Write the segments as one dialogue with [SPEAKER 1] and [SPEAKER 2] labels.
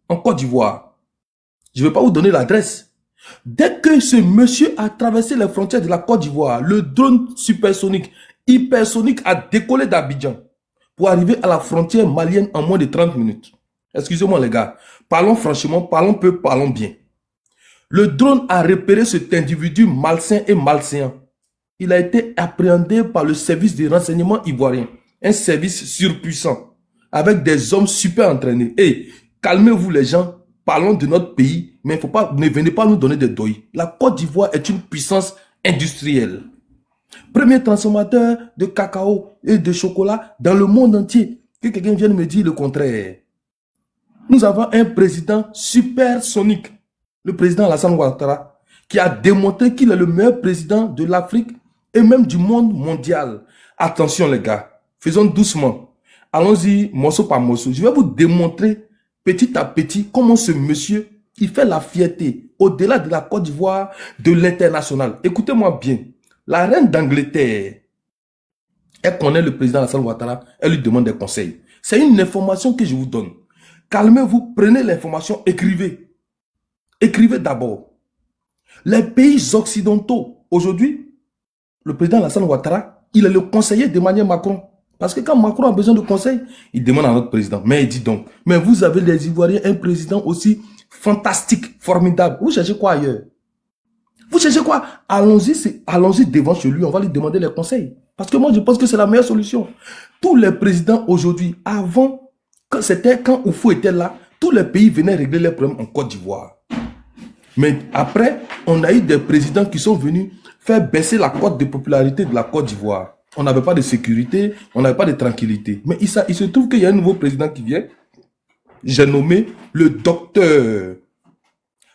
[SPEAKER 1] en Côte d'Ivoire. Je ne vais pas vous donner l'adresse. Dès que ce monsieur a traversé les frontières de la Côte d'Ivoire, le drone supersonique, hypersonique a décollé d'Abidjan pour arriver à la frontière malienne en moins de 30 minutes. Excusez-moi les gars, parlons franchement, parlons peu, parlons bien. Le drone a repéré cet individu malsain et malséant. Il a été appréhendé par le service de renseignement ivoirien, un service surpuissant, avec des hommes super entraînés. Et calmez-vous les gens, parlons de notre pays, mais il faut pas, ne venez pas nous donner des deuils. La Côte d'Ivoire est une puissance industrielle. Premier transformateur de cacao et de chocolat dans le monde entier. Que quelqu'un vienne me dire le contraire. Nous avons un président supersonique, le président Alassane Ouattara, qui a démontré qu'il est le meilleur président de l'Afrique et même du monde mondial. Attention les gars, faisons doucement. Allons-y morceau par morceau. Je vais vous démontrer petit à petit comment ce monsieur, il fait la fierté au-delà de la Côte d'Ivoire, de l'international. Écoutez-moi bien. La reine d'Angleterre, elle connaît le président Alassane Ouattara, elle lui demande des conseils. C'est une information que je vous donne. Calmez-vous, prenez l'information, écrivez. Écrivez d'abord. Les pays occidentaux, aujourd'hui, le président Alassane Ouattara, il est le conseiller d'Emmanuel Macron. Parce que quand Macron a besoin de conseils, il demande à notre président. Mais il dit donc, mais vous avez les Ivoiriens un président aussi fantastique, formidable. Vous cherchez quoi ailleurs? Vous cherchez quoi? Allons-y devant chez lui, on va lui demander les conseils. Parce que moi, je pense que c'est la meilleure solution. Tous les présidents aujourd'hui, avant, quand Oufou était là, tous les pays venaient régler leurs problèmes en Côte d'Ivoire. Mais après, on a eu des présidents qui sont venus faire baisser la cote de popularité de la Côte d'Ivoire. On n'avait pas de sécurité, on n'avait pas de tranquillité. Mais il se trouve qu'il y a un nouveau président qui vient. J'ai nommé le docteur.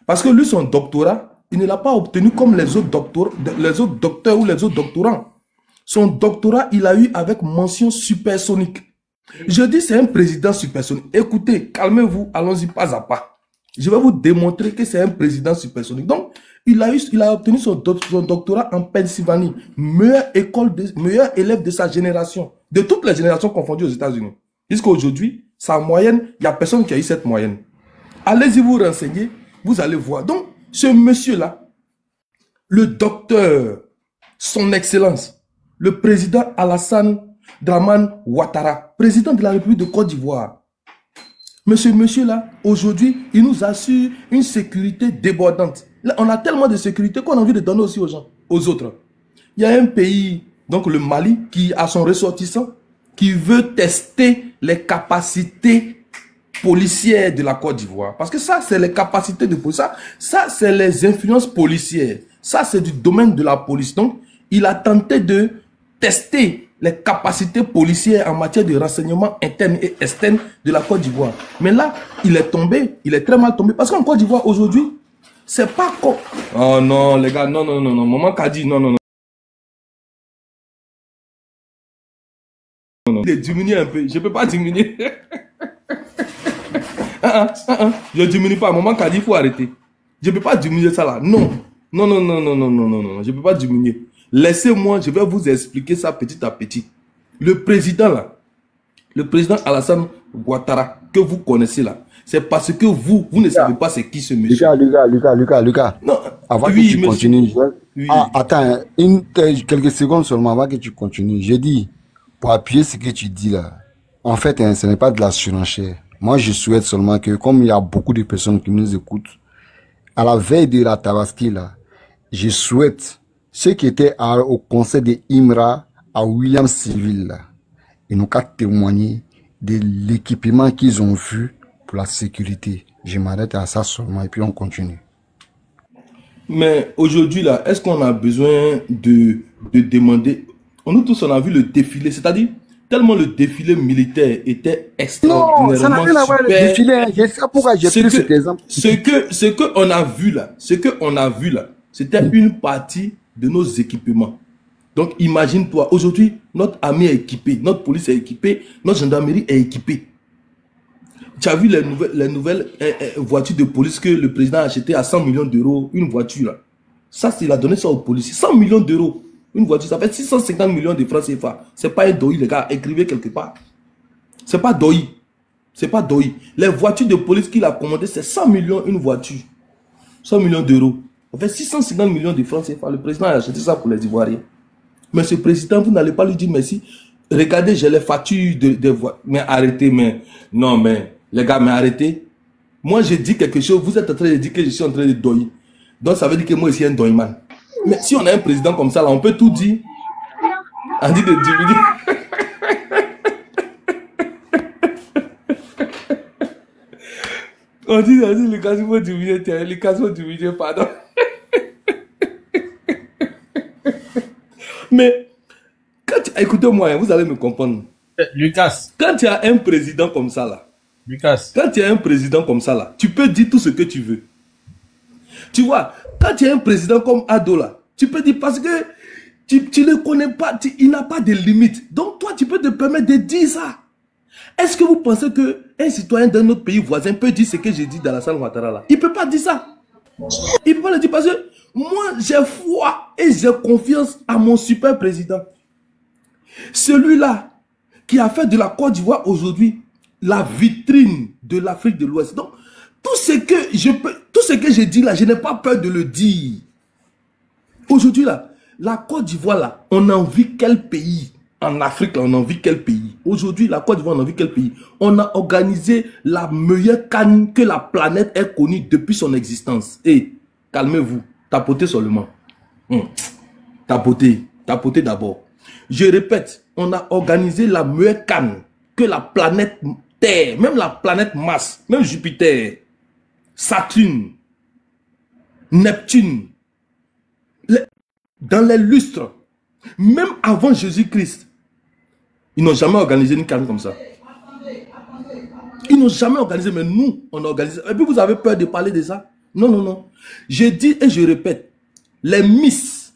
[SPEAKER 1] Parce que lui, son doctorat, il ne l'a pas obtenu comme les autres docteurs ou les autres doctorants. Son doctorat, il a eu avec mention supersonique. Je dis c'est un président supersonique. Écoutez, calmez-vous, allons-y pas à pas. Je vais vous démontrer que c'est un président supersonique. Donc, il a obtenu son doctorat en Pennsylvanie. Meilleure élève de sa génération. De toutes les générations confondues aux États-Unis. Jusqu'à aujourd'hui, sa moyenne, il n'y a personne qui a eu cette moyenne. Allez-y vous renseigner, vous allez voir. Donc, ce monsieur-là, le docteur, son excellence, le président Alassane Dramane Ouattara, président de la République de Côte d'Ivoire. Monsieur-là, aujourd'hui, il nous assure une sécurité débordante. Là, on a tellement de sécurité qu'on a envie de donner aussi aux gens, aux autres. Il y a un pays, donc le Mali, qui a son ressortissant, qui veut tester les capacités policières de la Côte d'Ivoire. Parce que ça, c'est les capacités de police. Ça c'est les influences policières. Ça, c'est du domaine de la police. Donc, il a tenté de tester les capacités policières en matière de renseignement interne et externe de la Côte d'Ivoire. Mais là, il est tombé, il est très mal tombé. Parce qu'en Côte d'Ivoire, aujourd'hui, c'est pas comme... Oh non, les gars, non. Maman Kadi, non. Il est diminué un peu, je peux pas diminuer. Je diminue pas, maman Kadi, il faut arrêter. Je peux pas diminuer ça là, non, je peux pas diminuer. Laissez-moi, je vais vous expliquer ça petit à petit. Le président là, le président Alassane Ouattara, que vous connaissez là, c'est parce que vous ne savez pas c'est qui ce monsieur.
[SPEAKER 2] Lucas.
[SPEAKER 1] Non,
[SPEAKER 2] avant que tu continues, attends, quelques secondes seulement avant que tu continues. J'ai dit, pour appuyer ce que tu dis là, en fait, ce n'est pas de la surenchère. Moi, je souhaite seulement que, comme il y a beaucoup de personnes qui nous écoutent, à la veille de la Tabaski là, je souhaite ceux qui étaient au conseil de Imra à Williams-Civil, ils n'ont qu'à témoigner de l'équipement qu'ils ont vu pour la sécurité. Je m'arrête à ça seulement et puis on continue.
[SPEAKER 1] Mais aujourd'hui, là, est-ce qu'on a besoin de demander... Nous tous, on a vu le défilé, c'est-à-dire, tellement le défilé militaire était extraordinairement super.
[SPEAKER 2] Non, ça n'a rien à voir avec le défilé. Je sais pourquoi j'ai pris cet exemple.
[SPEAKER 1] Ce qu'on a vu là, c'était une partie de nos équipements. Donc, imagine-toi, aujourd'hui, notre armée est équipée, notre police est équipée, notre gendarmerie est équipée. Tu as vu les nouvelles voitures de police que le président a achetées à 100 millions d'euros, une voiture là. Ça, il a donné ça aux policiers. 100 millions d'euros, une voiture, ça fait 650 millions de francs CFA. C'est pas un doï, les gars, écrivez quelque part. C'est pas doï. C'est pas Doyi. Les voitures de police qu'il a commandées, c'est 100 millions une voiture. 100 millions d'euros. En fait, 650 millions de francs CFA. Le président a acheté ça pour les Ivoiriens. Mais ce président, vous n'allez pas lui dire merci. Regardez, j'ai les factures de voitures. Mais arrêtez, mais... Non, mais... Les gars, mais arrêtez. Moi, je dis quelque chose. Vous êtes en train de dire que je suis en train de Doyi. Donc, ça veut dire que moi, je suis un Doyman. Mais si on a un président comme ça, là, on peut tout dire. On dit de diminuer. On dit les cas vont diminuer, les cas vont diminuer, pardon. Mais, écoutez-moi, vous allez me comprendre.
[SPEAKER 3] Lucas.
[SPEAKER 1] Quand tu as un président comme ça, là,
[SPEAKER 3] Lucas.
[SPEAKER 1] Quand tu as un président comme ça, là, tu peux dire tout ce que tu veux. Tu vois, quand tu as un président comme Ado, là, tu peux dire parce que tu ne connais pas, il n'a pas de limite. Donc, toi, tu peux te permettre de dire ça. Est-ce que vous pensez qu'un citoyen d'un autre pays voisin peut dire ce que j'ai dit dans la salle Ouattara là? Il ne peut pas dire ça. Il ne peut pas le dire parce que moi, j'ai foi et j'ai confiance à mon super président. Celui-là qui a fait de la Côte d'Ivoire aujourd'hui la vitrine de l'Afrique de l'Ouest. Donc, tout ce que je dis là, je n'ai pas peur de le dire. Aujourd'hui là, la Côte d'Ivoire là, on a envie quel pays? En Afrique, là, on a envie quel pays? Aujourd'hui, la Côte d'Ivoire, on a envie quel pays? On a organisé la meilleure CAN que la planète ait connue depuis son existence. Et calmez-vous, tapotez seulement. Tapotez d'abord. Je répète, on a organisé la meilleure CAN que la planète Terre, même la planète Mars, même Jupiter, Saturne, Neptune, dans les lustres, même avant Jésus-Christ, ils n'ont jamais organisé une CAN comme ça. Ils n'ont jamais organisé, mais nous, on a organisé. Et puis vous avez peur de parler de ça? Non, non, non. Je dis et je répète, les Miss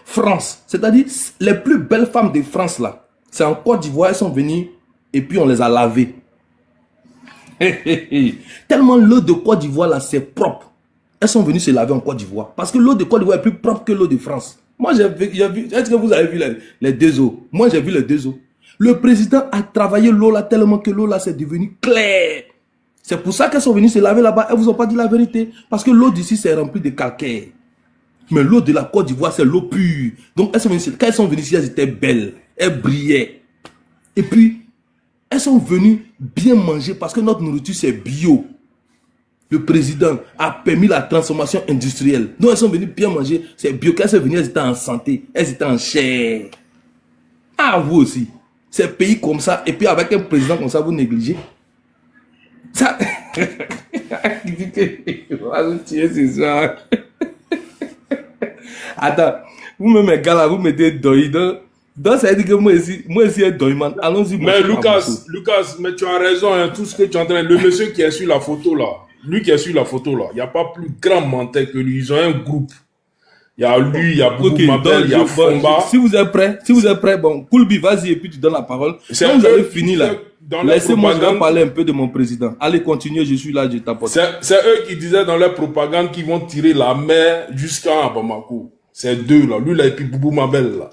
[SPEAKER 1] France, c'est-à-dire les plus belles femmes de France là, c'est en Côte d'Ivoire, elles sont venues et puis on les a lavées. Tellement l'eau de Côte d'Ivoire là, c'est propre. Elles sont venues se laver en Côte d'Ivoire. Parce que l'eau de Côte d'Ivoire est plus propre que l'eau de France. Moi, j'ai vu, est-ce que vous avez vu les deux eaux? Moi, j'ai vu les deux eaux. Le président a travaillé l'eau là tellement que l'eau là, c'est devenu clair. C'est pour ça qu'elles sont venues se laver là-bas. Elles ne vous ont pas dit la vérité. Parce que l'eau d'ici, c'est rempli de calcaire. Mais l'eau de la Côte d'Ivoire, c'est l'eau pure. Donc, quand elles sont venues ici, elles étaient belles. Elles brillaient. Et puis, elles sont venues bien manger parce que notre nourriture, c'est bio. Le président a permis la transformation industrielle. Donc, elles sont venues bien manger. C'est bio. Quand elles sont venues, elles étaient en santé. Elles étaient en chair. Ah, vous aussi. Ces pays comme ça, et puis avec un président comme ça, vous négligez. Ça. Il dit que va vous tuer ce soir. Attends, vous-même, mes gars là, vous mettez Doyi. Donc, ça veut dire que moi aussi, un Doyman. Allons-y.
[SPEAKER 3] Mais Lucas, mais tu as raison, hein, tout ce que tu es en train de... Le monsieur qui est sur la photo là, lui qui est sur la photo là, il n'y a pas plus grand menteur que lui. Ils ont un groupe. Il y a lui, il y a Boubou Mabel, il y a Fomba.
[SPEAKER 1] Si vous êtes prêts, bon, Koulbi, vas-y et puis tu donnes la parole. Quand vous avez fini là, laissez-moi je vais parler un peu de mon président. Allez, continuez, je suis là, je tapote.
[SPEAKER 3] C'est eux qui disaient dans leur propagande qu'ils vont tirer la mer jusqu'à Bamako. C'est deux là, lui là et puis Boubou Mabel là.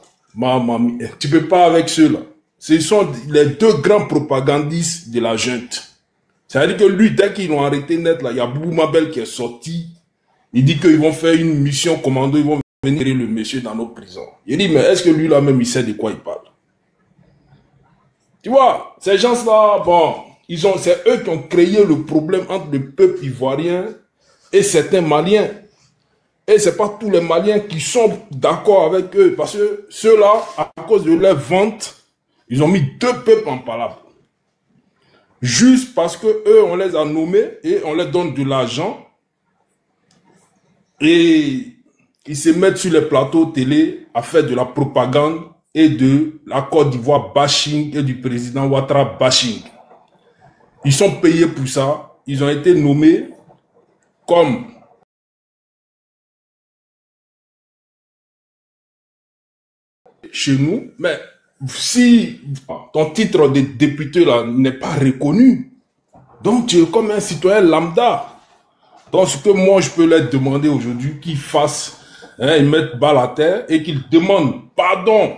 [SPEAKER 3] Tu peux pas avec ceux-là. Ce sont les deux grands propagandistes de la junte. C'est-à-dire que lui, dès qu'ils l'ont arrêté net là, il y a Boubou Mabel qui est sorti. Il dit qu'ils vont faire une mission commando, ils vont venir le monsieur dans nos prisons. Il dit, mais est-ce que lui là même, il sait de quoi il parle? Tu vois, ces gens-là, bon, c'est eux qui ont créé le problème entre le peuple ivoirien et certains Maliens. Et c'est pas tous les Maliens qui sont d'accord avec eux, parce que ceux-là, à cause de leur vente, ils ont mis deux peuples en palabre. Juste parce que eux, on les a nommés et on leur donne de l'argent. Et ils se mettent sur les plateaux télé à faire de la propagande et de la Côte d'Ivoire bashing et du président Ouattara bashing. Ils sont payés pour ça. Ils ont été nommés comme chez nous. Mais si ton titre de député là n'est pas reconnu, donc tu es comme un citoyen lambda. Donc, ce que moi, je peux leur demander aujourd'hui, qu'ils fassent, hein, ils mettent balle à terre et qu'ils demandent pardon,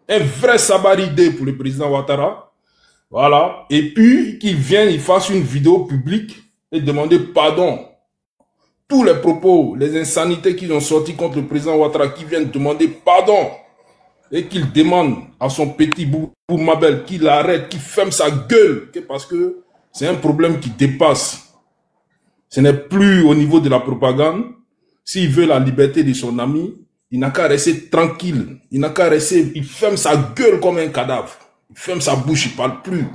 [SPEAKER 3] un vrai sabaridé pour le président Ouattara, Voilà. Et puis, qu'il vienne, il fasse une vidéo publique et demander pardon. Tous les propos, les insanités qui ont sorti contre le président Ouattara, qui viennent demander pardon. Et qu'il demande à son petit Boubou Mabel qu'il arrête, qu'il ferme sa gueule. Parce que c'est un problème qui dépasse. Ce n'est plus au niveau de la propagande. S'il veut la liberté de son ami, il n'a qu'à rester tranquille. Il n'a qu'à rester, il ferme sa gueule comme un cadavre. Il ferme sa bouche, il ne parle plus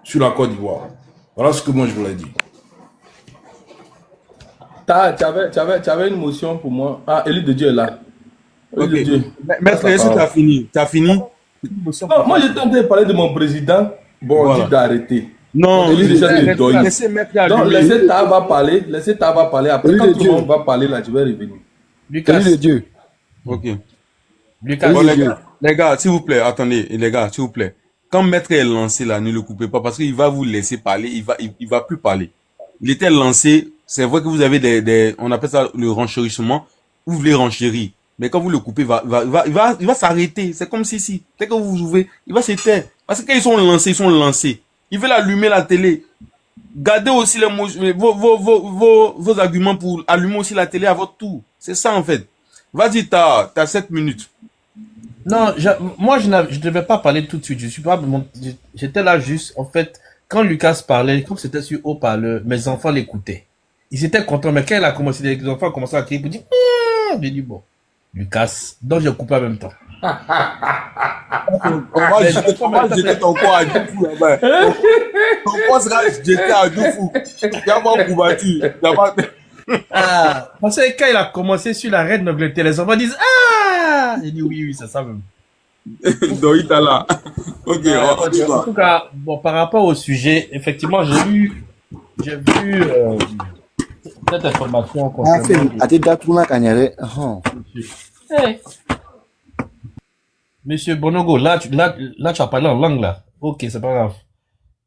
[SPEAKER 3] sur la Côte d'Ivoire. Voilà ce que moi je voulais dire.
[SPEAKER 1] Tu avais une motion pour moi. Ah, Élie de Dieu est là.
[SPEAKER 4] Okay. Maître, est-ce que tu as fini? Tu as fini?
[SPEAKER 1] Non, moi j'étais en train de parler de mon président. Bon, voilà. On dit d'arrêter.
[SPEAKER 4] Non,
[SPEAKER 1] laissez Taba parler. Laissez Taba parler. Après, quand tout le monde va parler, là, je vais revenir.
[SPEAKER 2] Lucas. de Dieu.
[SPEAKER 4] Ok. Lucas. Bon, les gars, s'il vous plaît, attendez, les gars, s'il vous plaît. Quand Maître est lancé là, ne le coupez pas parce qu'il va vous laisser parler. Il va plus parler. Il était lancé. C'est vrai que vous avez on appelle ça le renchérissement. Vous voulez renchérir. Mais quand vous le coupez, il va s'arrêter. C'est comme si, dès que vous ouvrez, il va s'éteindre. Parce que quand ils sont lancés. Ils veulent allumer la télé. Gardez aussi vos arguments pour allumer aussi la télé à votre tour. C'est ça, en fait. Vas-y, t'as 7 minutes.
[SPEAKER 5] Non, moi, je ne devais pas parler tout de suite. J'étais là juste, en fait, quand Lucas parlait, comme c'était sur haut-parleur, mes enfants l'écoutaient. Ils étaient contents, mais quand il a commencé, les enfants ont commencé à crier pour dire, j'ai dit, bon. Lucas, donc j'ai coupé en même temps.
[SPEAKER 4] On va jeter ton corps à Doufou là-bas. Ton corps sera jeté à Doufou. Il n'y a pas de couverture.
[SPEAKER 5] Parce que quand il a commencé sur la reine d'Angleterre, les enfants disent ah. J'ai dit oui, c'est ça même.
[SPEAKER 4] Donc il est là. Ok.
[SPEAKER 5] En tout cas, bon, par rapport au sujet, effectivement, j'ai vu cette information concernant. Hey. Monsieur Bonogo, là, tu as parlé en langue, là. Ok, c'est pas grave.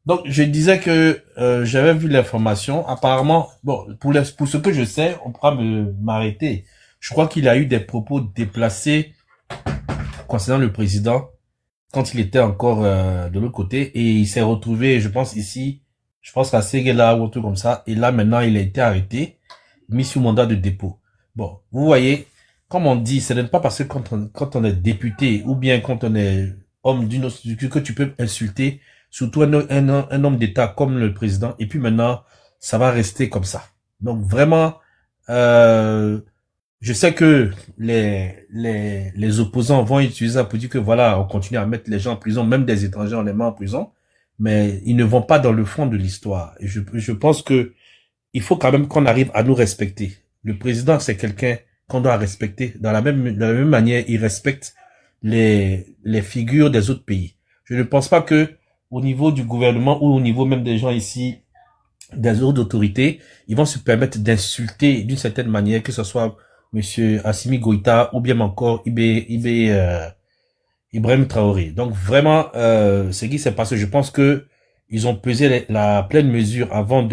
[SPEAKER 5] Donc, je disais que j'avais vu l'information. Apparemment, bon, pour ce que je sais, on pourra m'arrêter. Je crois qu'il a eu des propos déplacés concernant le président quand il était encore de l'autre côté. Et il s'est retrouvé, je pense, ici, je pense qu'à Séguéla ou un truc comme ça. Et là, maintenant, il a été arrêté, mis sous mandat de dépôt. Bon, vous voyez, comme on dit, ce n'est pas parce que quand on est député ou bien quand on est homme d'une autre structure que tu peux insulter, surtout un homme d'État comme le président. Et puis maintenant, ça va rester comme ça. Donc vraiment, je sais que les opposants vont utiliser ça pour dire que voilà, on continue à mettre les gens en prison, même des étrangers, on les met en prison, mais ils ne vont pas dans le fond de l'histoire. Et je pense que il faut quand même qu'on arrive à nous respecter. Le président, c'est quelqu'un qu'on doit respecter. De la même manière, il respecte les figures des autres pays. Je ne pense pas que au niveau du gouvernement ou au niveau même des gens ici, des autres autorités, ils vont se permettre d'insulter d'une certaine manière, que ce soit monsieur Assimi Goïta ou bien encore Ibrahim Traoré. Donc vraiment, ce qui s'est passé, je pense que ils ont pesé la pleine mesure avant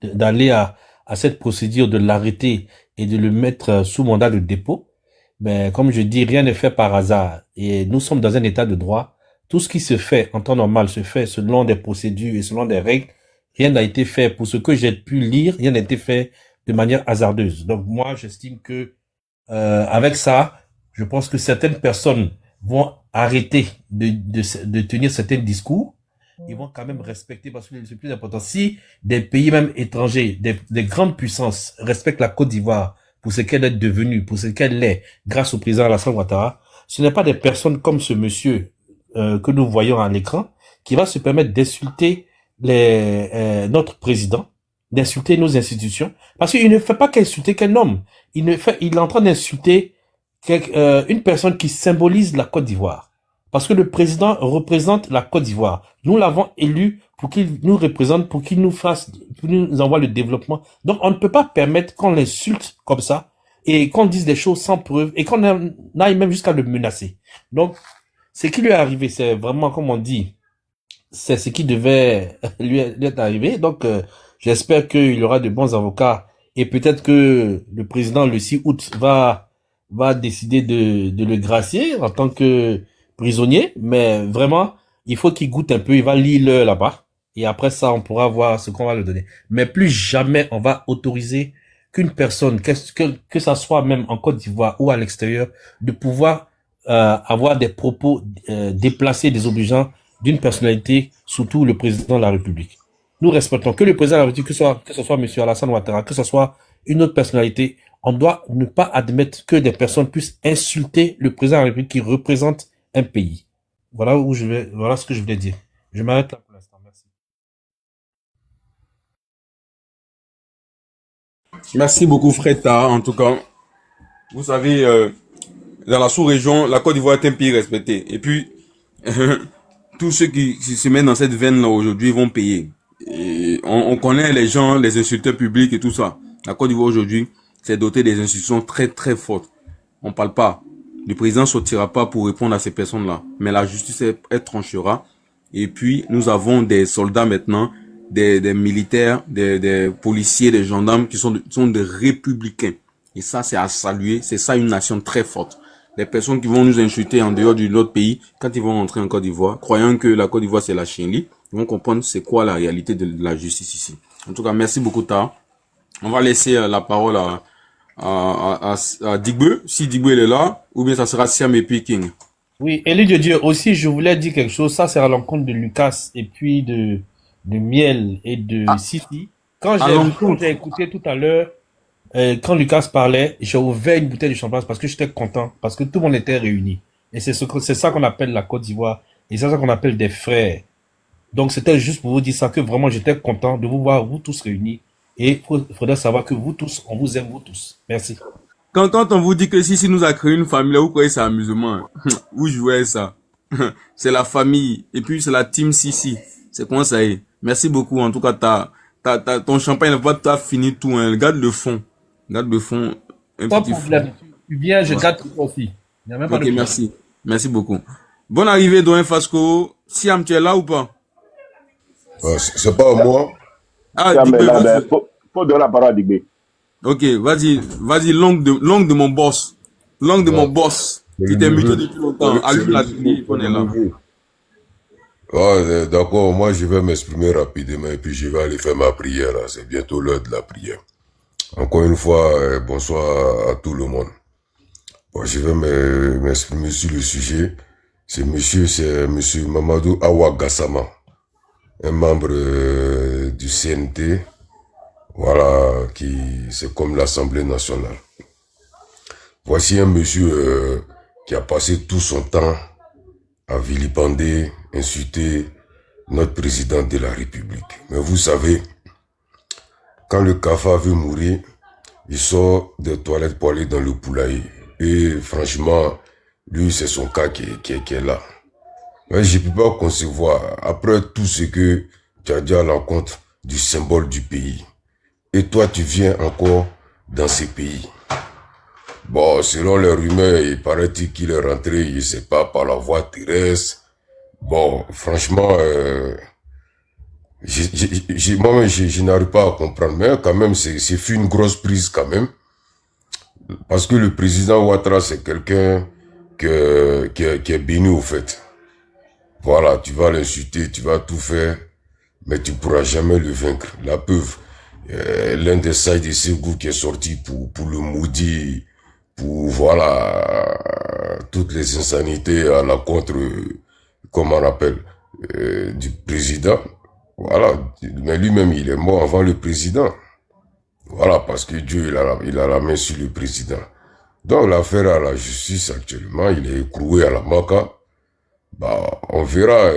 [SPEAKER 5] d'aller à cette procédure de l'arrêter et de le mettre sous mandat de dépôt. Mais comme je dis, rien n'est fait par hasard. Et nous sommes dans un état de droit. Tout ce qui se fait en temps normal se fait selon des procédures et selon des règles. Rien n'a été fait, pour ce que j'ai pu lire, rien n'a été fait de manière hasardeuse. Donc moi, j'estime que avec ça, je pense que certaines personnes vont arrêter de tenir certains discours. Ils vont quand même respecter, parce que c'est plus important. Si des pays même étrangers, des grandes puissances respectent la Côte d'Ivoire pour ce qu'elle est devenue, pour ce qu'elle est, grâce au président Alassane Ouattara, ce n'est pas des personnes comme ce monsieur que nous voyons à l'écran qui va se permettre d'insulter notre président, d'insulter nos institutions, parce qu'il ne fait pas qu'insulter qu'un homme. Il est en train d'insulter une personne qui symbolise la Côte d'Ivoire. Parce que le président représente la Côte d'Ivoire. Nous l'avons élu pour qu'il nous représente, pour qu'il nous envoie le développement. Donc, on ne peut pas permettre qu'on l'insulte comme ça et qu'on dise des choses sans preuve et qu'on aille même jusqu'à le menacer. Donc, ce qui lui est arrivé, c'est vraiment, comme on dit, c'est ce qui devait lui être arrivé. Donc, j'espère qu'il y aura de bons avocats et peut-être que le président, le 6 août, va décider de le gracier en tant que prisonnier, mais vraiment, il faut qu'il goûte un peu, il va lire là-bas. Et après ça, on pourra voir ce qu'on va lui donner. Mais plus jamais on va autoriser qu'une personne, que ça soit même en Côte d'Ivoire ou à l'extérieur, de pouvoir avoir des propos déplacés, désobligeants d'une personnalité, surtout le président de la République. Nous respectons que le président de la République, que ce soit M. Alassane Ouattara, que ce soit une autre personnalité, on doit ne pas admettre que des personnes puissent insulter le président de la République qui représente un pays. Voilà ce que je voulais dire. Je m'arrête là pour l'instant. Merci.
[SPEAKER 4] Merci beaucoup, Freda. En tout cas, vous savez, dans la sous-région, la Côte d'Ivoire est un pays respecté. Et puis, tous ceux qui se mettent dans cette veine-là aujourd'hui vont payer. Et on connaît les gens, les insulteurs publics et tout ça. La Côte d'Ivoire aujourd'hui, c'est doté des institutions très très fortes. On parle pas. Le président sortira pas pour répondre à ces personnes-là. Mais la justice, elle tranchera. Et puis, nous avons des soldats maintenant, des militaires, des policiers, des gendarmes qui sont des républicains. Et ça, c'est à saluer. C'est ça une nation très forte. Les personnes qui vont nous insulter en dehors de notre pays, quand ils vont rentrer en Côte d'Ivoire, croyant que la Côte d'Ivoire c'est la Chine, ils vont comprendre c'est quoi la réalité de la justice ici. En tout cas, merci beaucoup, Ta. On va laisser la parole à Digbe, si Digbe est là, ou bien ça sera Siam et puis King.
[SPEAKER 5] Oui, Élie de Dieu, aussi, je voulais dire quelque chose. Ça, c'est à l'encontre de Lucas et puis de Miel et de Sissi. Quand j'ai écouté tout à l'heure, quand Lucas parlait, j'ai ouvert une bouteille de champagne parce que j'étais content, parce que tout le monde était réuni. Et c'est ça qu'on appelle la Côte d'Ivoire. Et c'est ça qu'on appelle des frères. Donc, c'était juste pour vous dire ça, que vraiment, j'étais content de vous voir, vous tous réunis. Et il faudrait savoir que vous tous, on vous aime, vous tous. Merci.
[SPEAKER 4] Quand on vous dit que si nous a créé une famille, là, vous croyez c'est amusement. Vous jouez ça. C'est la famille. Et puis, c'est la team Sissi. C'est comment ça est. Merci beaucoup. En tout cas, ton champagne n'a pas fini tout, hein. Garde le fond. Garde le fond.
[SPEAKER 5] Pas de problème. Tu viens, je garde tout aussi. Il n'y a même pas de problème.
[SPEAKER 4] Merci. Merci beaucoup. Bonne arrivée, Doyen Fasco. Siam, tu es là ou pas?
[SPEAKER 6] C'est pas moi.
[SPEAKER 4] Ah,
[SPEAKER 7] faut donner la parole à Digbe.
[SPEAKER 4] Ok, vas-y, langue de mon boss. Langue de mon boss. Qui t'est muté depuis longtemps. Allume la télé, on est là.
[SPEAKER 6] Ah, d'accord, moi je vais m'exprimer rapidement et puis je vais aller faire ma prière. C'est bientôt l'heure de la prière. Encore une fois, bonsoir à tout le monde. Bon, je vais m'exprimer sur le sujet. C'est monsieur Mamadou Awa Gassama, un membre du CNT, voilà, c'est comme l'Assemblée nationale. Voici un monsieur qui a passé tout son temps à vilipender, insulter notre président de la République. Mais vous savez, quand le cafard veut mourir, il sort des toilettes pour aller dans le poulailler. Et franchement, lui, c'est son cas qui est là. Mais je ne peux pas concevoir, après tout ce que tu as dit à l'encontre du symbole du pays. Et toi, tu viens encore dans ces pays. Bon, selon les rumeurs, il paraît-il qu'il est rentré, je ne sais pas, par la voie terrestre. Bon, franchement, moi-même, je n'arrive pas à comprendre. Mais quand même, c'est fait une grosse prise quand même. Parce que le président Ouattara, c'est quelqu'un qui est béni au fait. Voilà, tu vas l'insulter, tu vas tout faire, mais tu pourras jamais le vaincre. La preuve, l'un des Saïd et Ségou qui est sorti pour le maudire, pour, voilà, toutes les insanités à la contre, comment on appelle, du président. Voilà, mais lui-même, il est mort avant le président. Voilà, parce que Dieu, il a la main sur le président. Donc, l'affaire à la justice, actuellement, il est écroué à la Maka. Bah, on verra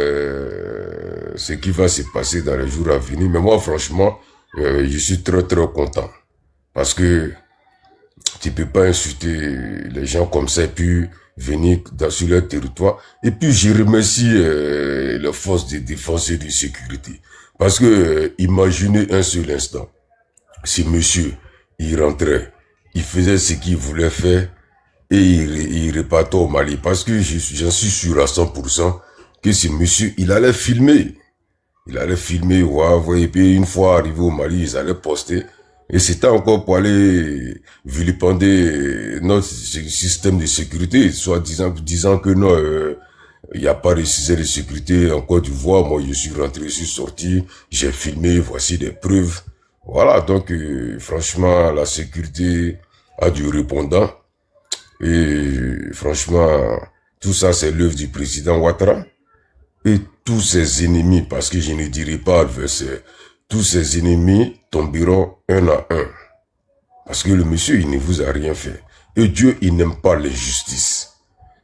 [SPEAKER 6] ce qui va se passer dans les jours à venir. Mais moi, franchement, je suis très, très content. Parce que tu peux pas insulter les gens comme ça et puis venir sur leur territoire. Et puis, je remercie les forces de défense et de sécurité. Parce que, imaginez un seul instant. Si monsieur, il rentrait, il faisait ce qu'il voulait faire et il repartait au Mali. Parce que j'en suis sûr à 100% que ce monsieur, il allait filmer. Il allait filmer, ouais, et puis une fois arrivé au Mali, ils allaient poster. Et c'était encore pour aller vilipender notre système de sécurité, soit disant que non, il n'y a pas de système de sécurité en Côte d'Ivoire. Moi, je suis rentré, je suis sorti, j'ai filmé, voici des preuves. Voilà, donc franchement, la sécurité a du répondant. Et franchement, tout ça, c'est l'œuvre du président Ouattara. Et tous ses ennemis, parce que je ne dirai pas adversaire, tous ses ennemis tomberont un à un. Parce que le monsieur, il ne vous a rien fait. Et Dieu, il n'aime pas l'injustice.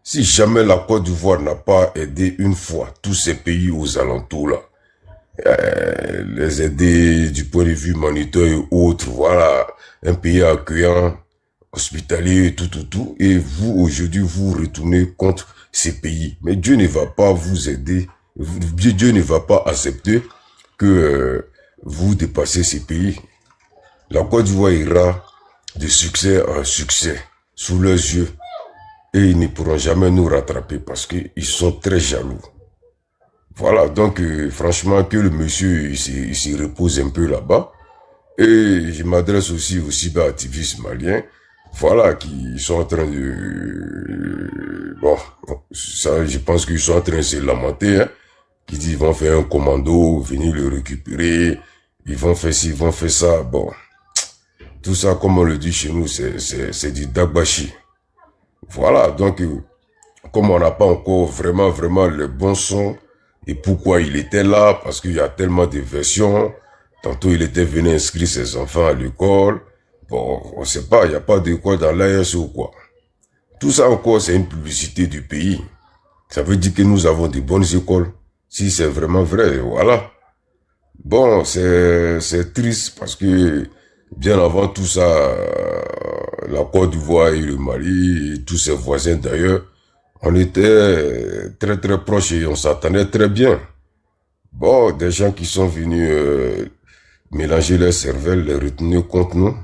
[SPEAKER 6] Si jamais la Côte d'Ivoire n'a pas aidé une fois tous ces pays aux alentours là, les aider du point de vue humanitaire et autres, voilà, un pays accueillant, hospitalier, tout, et vous, aujourd'hui, vous retournez contre ces pays. Mais Dieu ne va pas vous aider, Dieu ne va pas accepter que vous dépassez ces pays. La Côte d'Ivoire ira de succès en succès, sous leurs yeux, et ils ne pourront jamais nous rattraper parce qu'ils sont très jaloux. Voilà, donc franchement, que le monsieur il s'y repose un peu là-bas. Et je m'adresse aussi aux cyberactivistes maliens, voilà, qui sont en train de... Bon, ça, je pense qu'ils sont en train de se lamenter, hein, qui disent ils vont faire un commando, venir le récupérer, ils vont faire ci, ils vont faire ça, bon. Tout ça, comme on le dit chez nous, c'est du dagbashi. Voilà, donc, comme on n'a pas encore vraiment le bon son, et pourquoi il était là, parce qu'il y a tellement de versions. Tantôt, il était venu inscrire ses enfants à l'école. Bon, on sait pas, il n'y a pas d'école dans l'AS ou quoi. Tout ça encore, c'est une publicité du pays. Ça veut dire que nous avons de bonnes écoles. Si c'est vraiment vrai, voilà. Bon, c'est triste parce que bien avant tout ça, la Côte d'Ivoire et le Mali, et tous ses voisins d'ailleurs, on était très proches et on s'attendait très bien. Bon, des gens qui sont venus mélanger leurs cervelles, les retenir contre nous.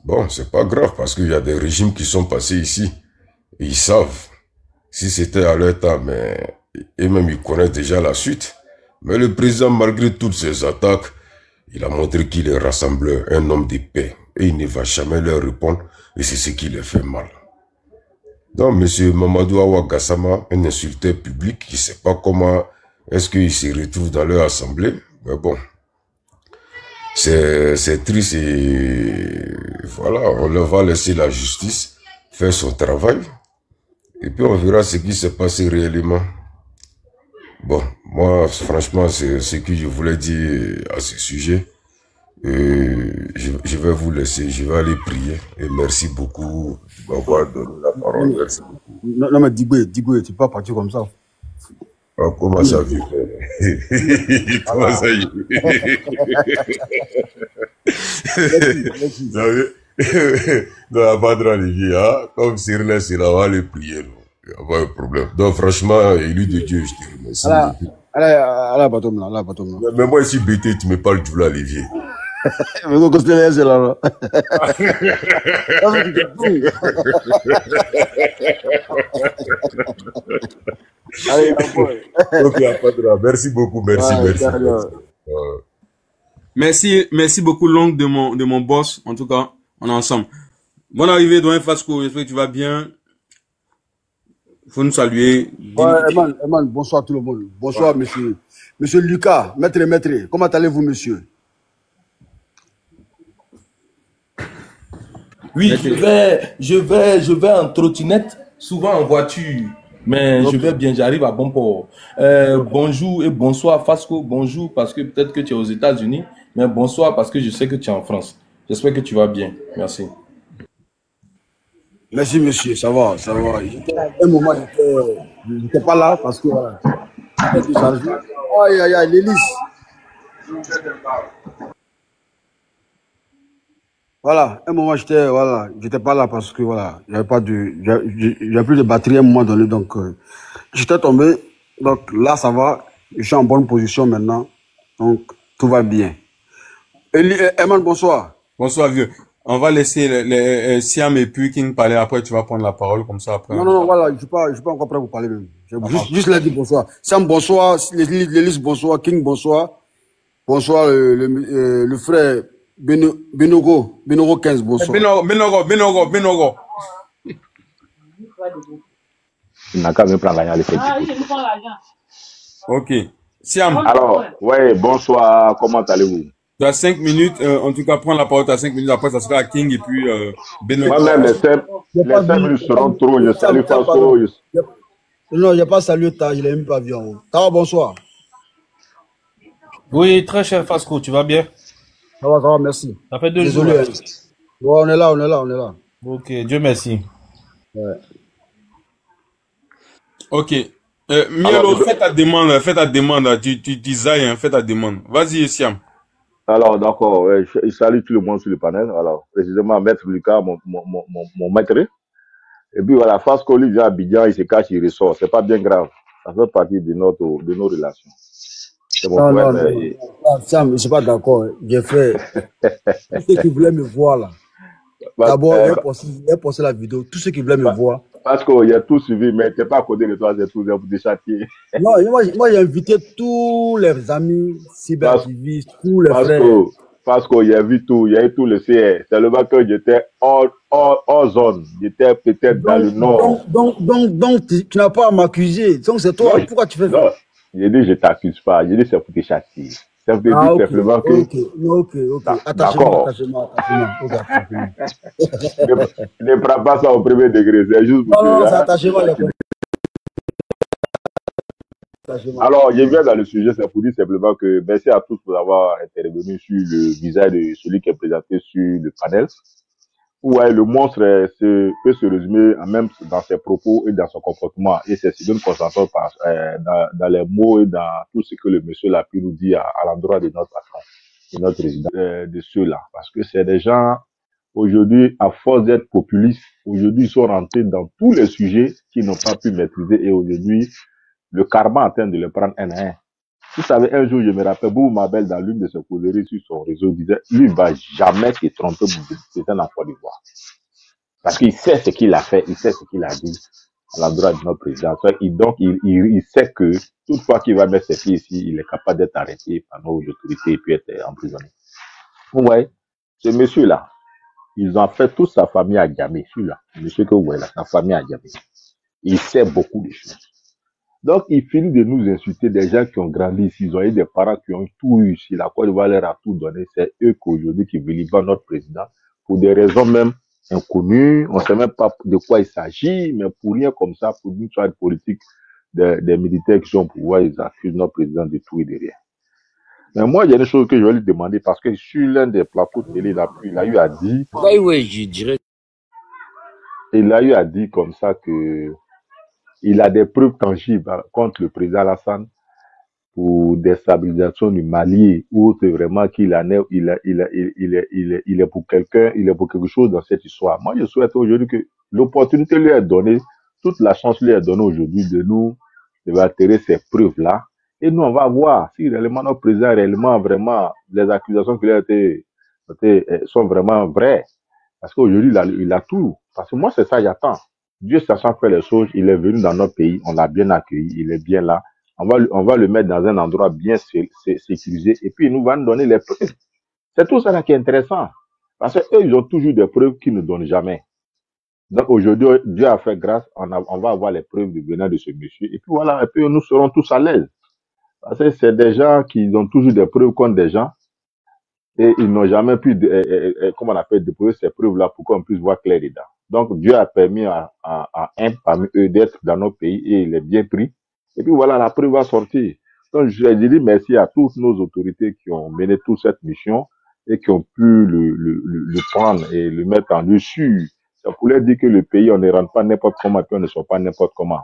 [SPEAKER 6] Bon, c'est pas grave parce qu'il y a des régimes qui sont passés ici. Et ils savent. Si c'était à leur temps, mais et même ils connaissent déjà la suite. Mais le président, malgré toutes ces attaques, il a montré qu'il est rassembleur, un homme de paix. Et il ne va jamais leur répondre. Et c'est ce qui les fait mal. Donc, M. Mamadou Awa Gassama, un insulteur public, qui ne sait pas comment est-ce qu'il se retrouve dans leur assemblée. Mais bon, c'est triste et voilà, on leur va laisser la justice faire son travail. Et puis on verra ce qui s'est passé réellement. Bon, moi, franchement, c'est ce que je voulais dire à ce sujet. Je vais vous laisser, je vais aller prier. Et merci beaucoup de m'avoir donné la parole. Merci beaucoup.
[SPEAKER 2] Non, mais Digwe, tu peux pas partir comme ça.
[SPEAKER 6] Oh, comment ça vit? Comment ça y est? Non, pas de Olivier, hein? Comme Cyril, c'est là, on va le prier. Il n'y a pas de problème. Donc, franchement, élu de Dieu, je te remercie. Mais moi, ici, BT, tu me parles du là, Olivier.
[SPEAKER 2] Mais vous considérez c'est là.
[SPEAKER 6] Allez, donc, il n'y a pas de là. Merci beaucoup, merci.
[SPEAKER 4] Merci beaucoup, l'oncle de mon boss. En tout cas, on est ensemble. Bonne arrivée, Doyen Fasco. J'espère que tu vas bien. Faut nous saluer.
[SPEAKER 2] Ouais, Eman, bonsoir tout le monde. Bonsoir, monsieur Lucas, maître. Comment allez-vous, monsieur?
[SPEAKER 1] Oui, je vais en trottinette, souvent en voiture, mais okay. Je vais bien, j'arrive à bon port. Bonjour et bonsoir Fasco, bonjour parce que peut-être que tu es aux États-Unis, mais bonsoir parce que je sais que tu es en France. J'espère que tu vas bien. Merci.
[SPEAKER 2] Merci monsieur, ça va. Un moment, je n'étais pas là parce que voilà. Aïe, l'hélice. Voilà, un moment j'étais pas là parce que voilà, j'avais plus de batterie à un moment donné, donc j'étais tombé, donc là ça va, je suis en bonne position maintenant, donc tout va bien. Eman, bonsoir.
[SPEAKER 4] Bonsoir vieux. On va laisser les Siam et puis King parler, après tu vas prendre la parole comme ça après.
[SPEAKER 2] Non, voilà, je suis pas encore prêt pour parler même. Juste là dire bonsoir. Siam, bonsoir, l'hélice, bonsoir, King, bonsoir. Bonsoir le frère Benogo 15, bonsoir.
[SPEAKER 4] Benogo.
[SPEAKER 7] Il n'a qu'à même prendre l'argent à l'effet.
[SPEAKER 4] Ok. Siam,
[SPEAKER 7] Alors, ouais, bonsoir, comment allez-vous?
[SPEAKER 4] tu as 5 minutes, en tout cas, prends la parole, tu as 5 minutes, après ça sera à King et puis Benoît.
[SPEAKER 7] Moi-même, les 5 minutes seront trop. Je salue Fasco.
[SPEAKER 2] Non, il n'y a pas salué ta, je ne l'ai même pas vu en haut. Ça va, bonsoir.
[SPEAKER 5] Oui, très cher Fasco, tu vas bien?
[SPEAKER 2] Ça va, merci.
[SPEAKER 5] Ça fait 2 jours.
[SPEAKER 2] Désolé. Ouais, on est là.
[SPEAKER 5] Ok, Dieu merci.
[SPEAKER 2] Ouais.
[SPEAKER 4] Ok. Mielo, fais ta demande, tu zailles, hein, fais ta demande. Vas-y, Siam.
[SPEAKER 7] Alors, d'accord, je salue tout le monde sur le panel. Alors, précisément, Maître Lucas, mon maître. Et puis voilà, Fasco, lui, vient à Abidjan, il se cache, il ressort. C'est pas bien grave. Ça fait partie de nos relations. C'est mon
[SPEAKER 2] non, Sam, je ne suis pas d'accord. J'ai fait tous ceux qui voulaient me voir là. D'abord, il a posté la vidéo. Tous ceux qui voulaient me voir.
[SPEAKER 7] Parce qu'il y a tout suivi, mais tu n'es pas à côté de toi, c'est tout pour te châtier.
[SPEAKER 2] Non, moi j'ai invité tous les amis cyberactivistes, tous les frères.
[SPEAKER 7] Parce qu'il y a vu tout, il y a eu tout le CR. C'est le que j'étais hors zone. J'étais peut-être dans le nord.
[SPEAKER 2] Donc tu n'as pas à m'accuser. Donc c'est toi. Pourquoi tu fais ça?
[SPEAKER 7] Non, j'ai dit je t'accuse pas. J'ai dit c'est pour te châtier. C'est pour te dire simplement que.
[SPEAKER 2] Ok. Attachement.
[SPEAKER 7] Ne prends pas ça au premier degré. C'est juste pour
[SPEAKER 2] non, c'est attachement.
[SPEAKER 7] Alors, je viens dans le sujet, c'est pour dire simplement que merci à tous pour avoir intervenu sur le visage de celui qui est présenté sur le panel. Ouais, le monstre peut se résumer même dans ses propos et dans son comportement. Et c'est ce que nous concentrons dans les mots et dans tout ce que le monsieur l'a pu nous dire à l'endroit de notre patron, de notre résident, de ceux-là. Parce que c'est des gens, aujourd'hui, à force d'être populistes, aujourd'hui, ils sont rentrés dans tous les sujets qu'ils n'ont pas pu maîtriser et aujourd'hui, le karma est en train de le prendre un à un. Vous savez, un jour, je me rappelle, Boubou Mabel, dans l'une de ses causeries sur son réseau, disait, lui, il ne va jamais se tromper pour un enfant d'Ivoire. Parce qu'il sait ce qu'il a fait, il sait ce qu'il a dit à l'endroit de notre président. Donc, il sait que, toutefois qu'il va mettre ses pieds ici, il est capable d'être arrêté par nos autorités et puis être emprisonné. Vous voyez, ce monsieur-là, ils ont fait toute sa famille à Djamé, celui-là, le monsieur que vous voyez là, sa famille à Djamé. Il sait beaucoup de choses. Donc, il finit de nous insulter des gens qui ont grandi ici. Ils ont eu des parents qui ont tout eu ici. La Côte d'Ivoire leur a tout donné. C'est eux qu'aujourd'hui qui veulent pas notre président. Pour des raisons même inconnues. On ne sait même pas de quoi il s'agit. Mais pour rien comme ça, pour une histoire politique des militaires qui sont au pouvoir, ils accusent notre président de tout et de rien. Mais moi, il y a une chose que je vais lui demander parce que sur l'un des plateaux de télé, il a eu à dire.
[SPEAKER 8] Oui, je dirais.
[SPEAKER 7] Il a eu à dire comme ça que il a des preuves tangibles contre le président Alassane pour déstabilisation du Mali ou c'est vraiment qu'il en est, il est pour quelqu'un, il est pour quelque chose dans cette histoire. Moi, je souhaite aujourd'hui que l'opportunité lui est donnée, toute la chance lui est donnée aujourd'hui de atterrir ces preuves-là. Et nous, on va voir si réellement notre président, réellement, vraiment, les accusations qu'il a été sont vraiment vraies. Parce qu'aujourd'hui, il a tout. Parce que moi, c'est ça, j'attends. Dieu sachant faire les choses, il est venu dans notre pays, on l'a bien accueilli, il est bien là. On va le mettre dans un endroit bien sécurisé et puis il nous va nous donner les preuves. C'est tout ça qui est intéressant. Parce qu'eux, ils ont toujours des preuves qu'ils ne donnent jamais. Donc aujourd'hui, Dieu a fait grâce, on va avoir les preuves du venant de ce monsieur. Et puis voilà, et puis nous serons tous à l'aise. Parce que c'est des gens qui ont toujours des preuves contre des gens. Et ils n'ont jamais pu, comment on appelle, déposer ces preuves-là pour qu'on puisse voir clair dedans. Donc, Dieu a permis à un parmi eux d'être dans nos pays et il est bien pris. Et puis voilà, la preuve va sortir. Donc, je dis merci à toutes nos autorités qui ont mené toute cette mission et qui ont pu le prendre et le mettre en lieu sûr. Ça voulait dire que le pays, on ne rentre pas n'importe comment et puis on ne sort pas n'importe comment.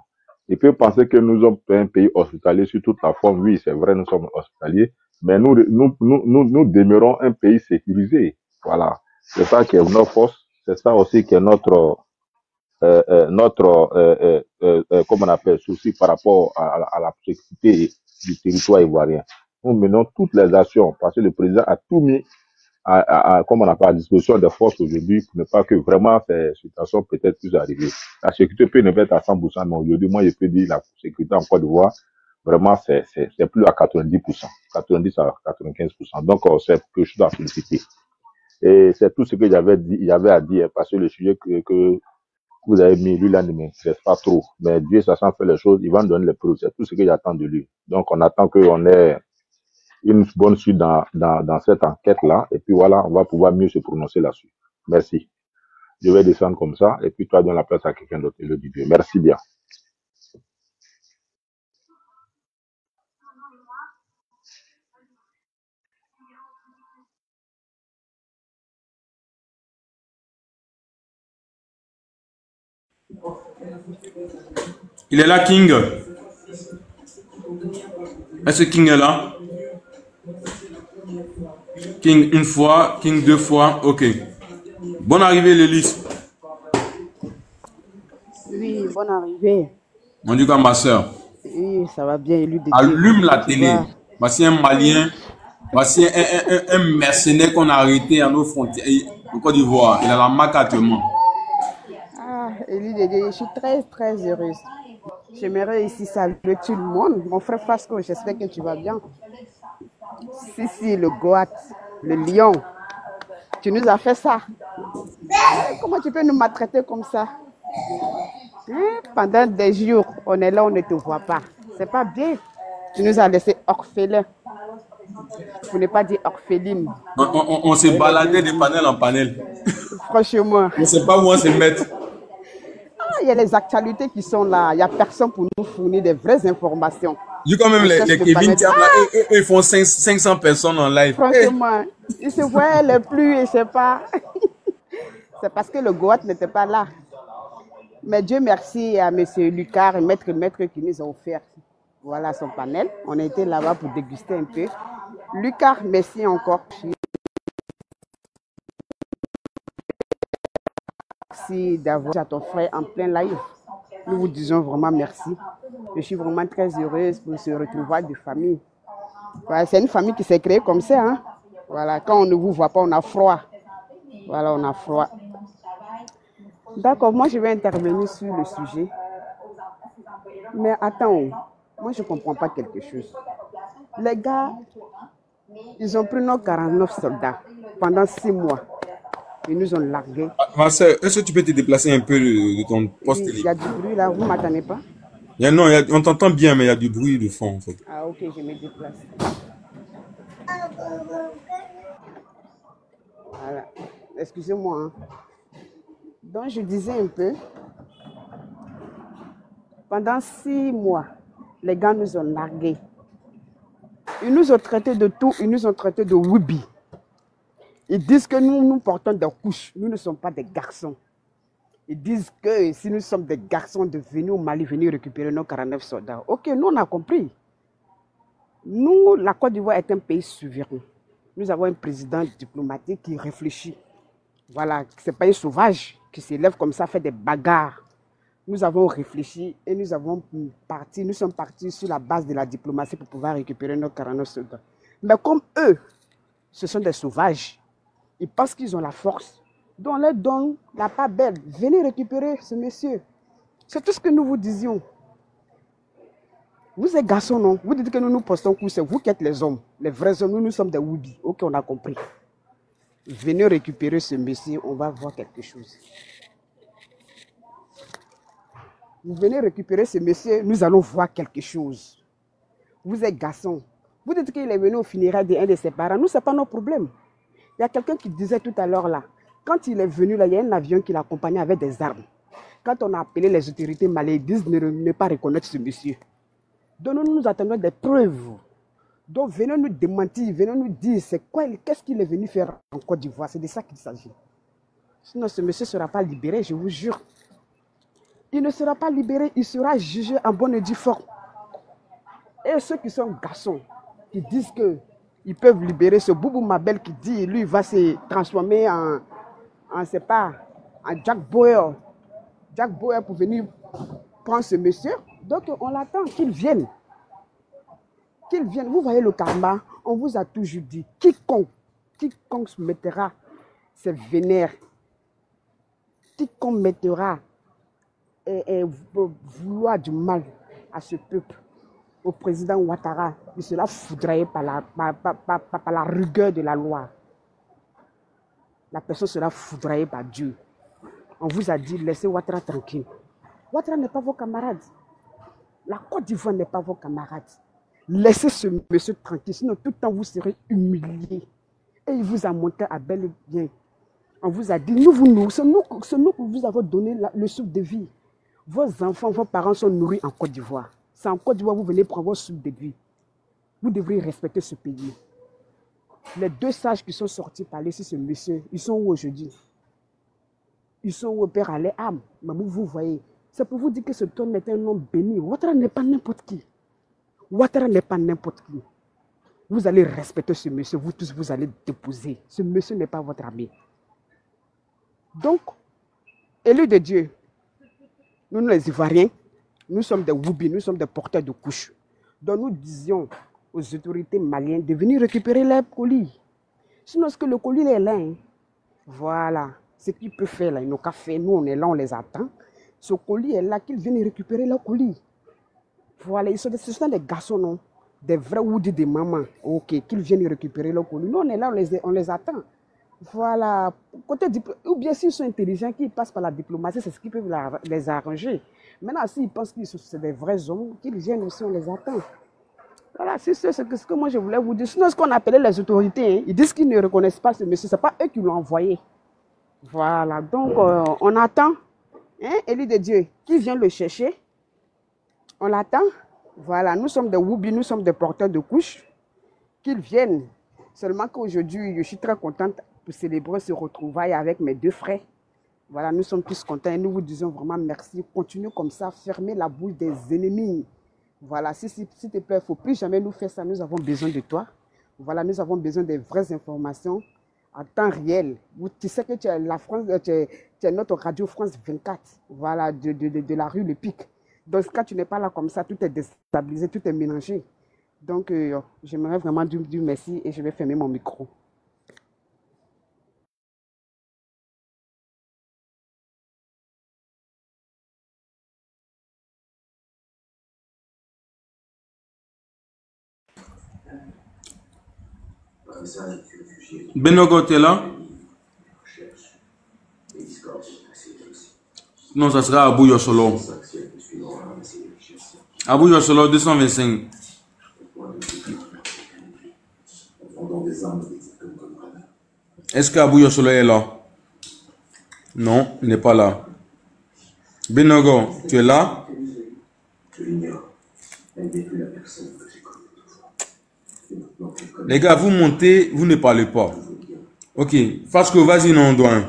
[SPEAKER 7] Ils peuvent penser que nous sommes un pays hospitalier sur toute la forme. Oui, c'est vrai, nous sommes hospitaliers. Mais nous demeurons un pays sécurisé. Voilà. C'est ça qui est notre force. C'est ça aussi qui est notre comment on appelle, souci par rapport à la sécurité du territoire ivoirien. Nous menons toutes les actions parce que le président a tout mis comme on appelle, à disposition des forces aujourd'hui pour ne pas que vraiment ces situations peut-être puissent arriver. La sécurité peut ne pas être à 100%, mais aujourd'hui, moi, je peux dire la sécurité en Côte d'Ivoire, vraiment, c'est plus à 90%, 90 à 95%. Donc, c'est quelque chose à féliciter. Et c'est tout ce que j'avais à dire, parce que le sujet que vous avez mis, lui là ne m'intéresse pas trop. Mais Dieu, sachant faire les choses, il va nous donner les preuves. C'est tout ce que j'attends de lui. Donc, on attend qu'on ait une bonne suite dans cette enquête-là. Et puis voilà, on va pouvoir mieux se prononcer là-dessus. Merci. Je vais descendre comme ça. Et puis toi, donne la place à quelqu'un d'autre. Et le dit Dieu. Merci bien.
[SPEAKER 4] Il est là, King. Est-ce que King est là? King une fois, King deux fois. Ok. Bonne arrivée, Lélis.
[SPEAKER 8] Oui, bonne arrivée.
[SPEAKER 4] On dit quoi, ma soeur?
[SPEAKER 8] Oui, ça va bien.
[SPEAKER 4] Allume la télé. Voici un Malien. Voici un mercenaire qu'on a arrêté à nos frontières en Côte d'Ivoire. Il a la marque actuellement.
[SPEAKER 8] Ah, Élie Dédé, je suis très, très heureuse. J'aimerais ici saluer tout le monde. Mon frère Fasco, j'espère que tu vas bien. Si, le Goat, le lion. Tu nous as fait ça. Comment tu peux nous maltraiter comme ça? Pendant des jours, on est là, on ne te voit pas. C'est pas bien. Tu nous as laissé orphelins. Pour ne pas dire orpheline.
[SPEAKER 4] On s'est baladé de panel en panel.
[SPEAKER 8] Franchement.
[SPEAKER 4] On ne sait pas où on se mettre.
[SPEAKER 8] Il y a les actualités qui sont là. Il n'y a personne pour nous fournir des vraies informations.
[SPEAKER 4] Du coup, même les Kevin Tiam, ils font 500 personnes en live.
[SPEAKER 8] Franchement, ils se voient les plus, je ne sais pas. C'est parce que le Goat n'était pas là. Mais Dieu merci à M. Lucas et Maître qui nous ont offert voilà son panel. On a été là-bas pour déguster un peu. Lucas, merci encore. Merci d'avoir à ton frère en plein live. Nous vous disons vraiment merci. Je suis vraiment très heureuse pour ce retrouvailles de famille. Voilà, c'est une famille qui s'est créée comme ça. Hein? Voilà, quand on ne vous voit pas, on a froid. Voilà, on a froid. D'accord, moi je vais intervenir sur le sujet. Mais attends, moi je ne comprends pas quelque chose. Les gars, ils ont pris nos 49 soldats pendant 6 mois. Ils nous ont largués.
[SPEAKER 4] Ma soeur, est-ce que tu peux te déplacer un peu de ton poste télé?
[SPEAKER 8] Il y a du bruit là, vous ne m'attendez pas?
[SPEAKER 4] Non, on t'entend bien, mais il y a du bruit de fond en fait.
[SPEAKER 8] Ah ok, je me déplace. Voilà, excusez-moi. Hein. Donc je disais un peu, pendant 6 mois, les gars nous ont largués. Ils nous ont traités de tout, ils nous ont traités de Wibi. Ils disent que nous portons des couches, nous ne sommes pas des garçons. Ils disent que si nous sommes des garçons de venir au Mali, venir récupérer nos 49 soldats. Ok, nous on a compris. Nous, la Côte d'Ivoire est un pays souverain. Nous avons un président diplomatique qui réfléchit. Voilà, ce n'est pas un sauvage qui s'élève comme ça, fait des bagarres. Nous avons réfléchi et nous sommes partis sur la base de la diplomatie pour pouvoir récupérer nos 49 soldats. Mais comme eux, ce sont des sauvages, ils pensent qu'ils ont la force. Donc on leur donne la part belle. Venez récupérer ce monsieur. C'est tout ce que nous vous disions. Vous êtes garçons, non? Vous dites que nous nous postons coup, c'est vous qui êtes les hommes. Les vrais hommes, nous sommes des Woubi. Ok, on a compris. Venez récupérer ce monsieur, on va voir quelque chose. Vous venez récupérer ce monsieur, nous allons voir quelque chose. Vous êtes garçons. Vous dites qu'il est venu au funérailles d'un de ses parents. Nous, ce n'est pas nos problèmes. Il y a quelqu'un qui disait tout à l'heure là, quand il est venu là, il y a un avion qui l'accompagnait avec des armes. Quand on a appelé les autorités maliennes, ils disent ne pas reconnaître ce monsieur. Donc nous attendons des preuves. Donc venez nous démentir, venez nous dire qu'est-ce qu'il est venu faire en Côte d'Ivoire. C'est de ça qu'il s'agit. Sinon ce monsieur ne sera pas libéré, je vous jure. Il ne sera pas libéré, il sera jugé en bonne et due forme. Et ceux qui sont garçons, qui disent qu'ils peuvent libérer ce Boubou Mabel qui dit, lui, il va se transformer en Jack Bauer. Jack Bauer pour venir prendre ce monsieur. Donc on l'attend qu'il vienne. Qu'il vienne. Vous voyez le karma, on vous a toujours dit, quiconque se mettra, c'est vénère. Quiconque mettra vouloir du mal à ce peuple, au président Ouattara, il sera foudroyé par la rigueur de la loi. La personne sera foudroyée par Dieu. On vous a dit, laissez Ouattara tranquille. Ouattara n'est pas vos camarades. La Côte d'Ivoire n'est pas vos camarades. Laissez ce monsieur tranquille, sinon tout le temps vous serez humilié. Et il vous a monté à bel et bien. On vous a dit, c'est nous que vous avez donné le souffle de vie. Vos enfants, vos parents sont nourris en Côte d'Ivoire. C'est en Côte d'Ivoire que vous venez prendre votre souffle de vie. Vous devriez respecter ce pays. Les 2 sages qui sont sortis parler sur ce monsieur, ils sont où aujourd'hui? Ils sont où, Père Allé âme? Mais vous voyez, c'est pour vous dire que ce homme est un homme béni. Ouattara n'est pas n'importe qui. Ouattara n'est pas n'importe qui. Vous allez respecter ce monsieur, vous tous, vous allez déposer. Ce monsieur n'est pas votre ami. Donc, élus de Dieu, nous les Ivoiriens, nous sommes des Woubi, nous sommes des porteurs de couches. Donc nous disions aux autorités maliennes de venir récupérer les colis. Sinon, est-ce que le colis est là? Hein? Voilà, ce qu'il peut faire là, il n'a qu'à faire. Nous, on est là, on les attend. Ce colis est là, qu'ils viennent récupérer le colis. Voilà, ce sont des garçons, non? Des vrais Woudi des mamans. Ok, qu'ils viennent récupérer le colis. Nous, on est là, on les attend. Voilà, côté ou bien s'ils sont intelligents, qu'ils passent par la diplomatie, c'est ce qui peut les arranger. Maintenant, s'ils pensent qu'ils sont des vrais hommes, qu'ils viennent aussi, on les attend. Voilà, c'est ce que moi je voulais vous dire. Sinon, ce qu'on appelait les autorités, hein, ils disent qu'ils ne reconnaissent pas ce monsieur, ce n'est pas eux qui l'ont envoyé. Voilà, donc on attend, hein, élu de Dieu, qui vient le chercher. On l'attend. Voilà, nous sommes des Woubi, nous sommes des porteurs de couches, qu'ils viennent. Seulement qu'aujourd'hui, je suis très contente pour célébrer ce retrouvaille avec mes 2 frères. Voilà, nous sommes tous contents et nous vous disons vraiment merci. Continuez comme ça, fermez la bouche des ennemis. Voilà, s'il te plaît, il ne faut plus jamais nous faire ça. Nous avons besoin de toi. Voilà, nous avons besoin des vraies informations en temps réel. Tu sais que tu es la France, tu es notre radio France 24. Voilà, de la rue Le Pic. Donc, quand tu n'es pas là comme ça, tout est déstabilisé, tout est mélangé. Donc, j'aimerais vraiment dire merci et je vais fermer mon micro.
[SPEAKER 4] Benogo, t'es là? Non, ça sera Abou Yossolo. Abou Yossolo, 225. Est-ce qu'Abou Yossolo est là? Non, il n'est pas là. Benogo, tu es là? Les gars, vous montez, vous ne parlez pas. Ok, parce que vas-y, non, doigt.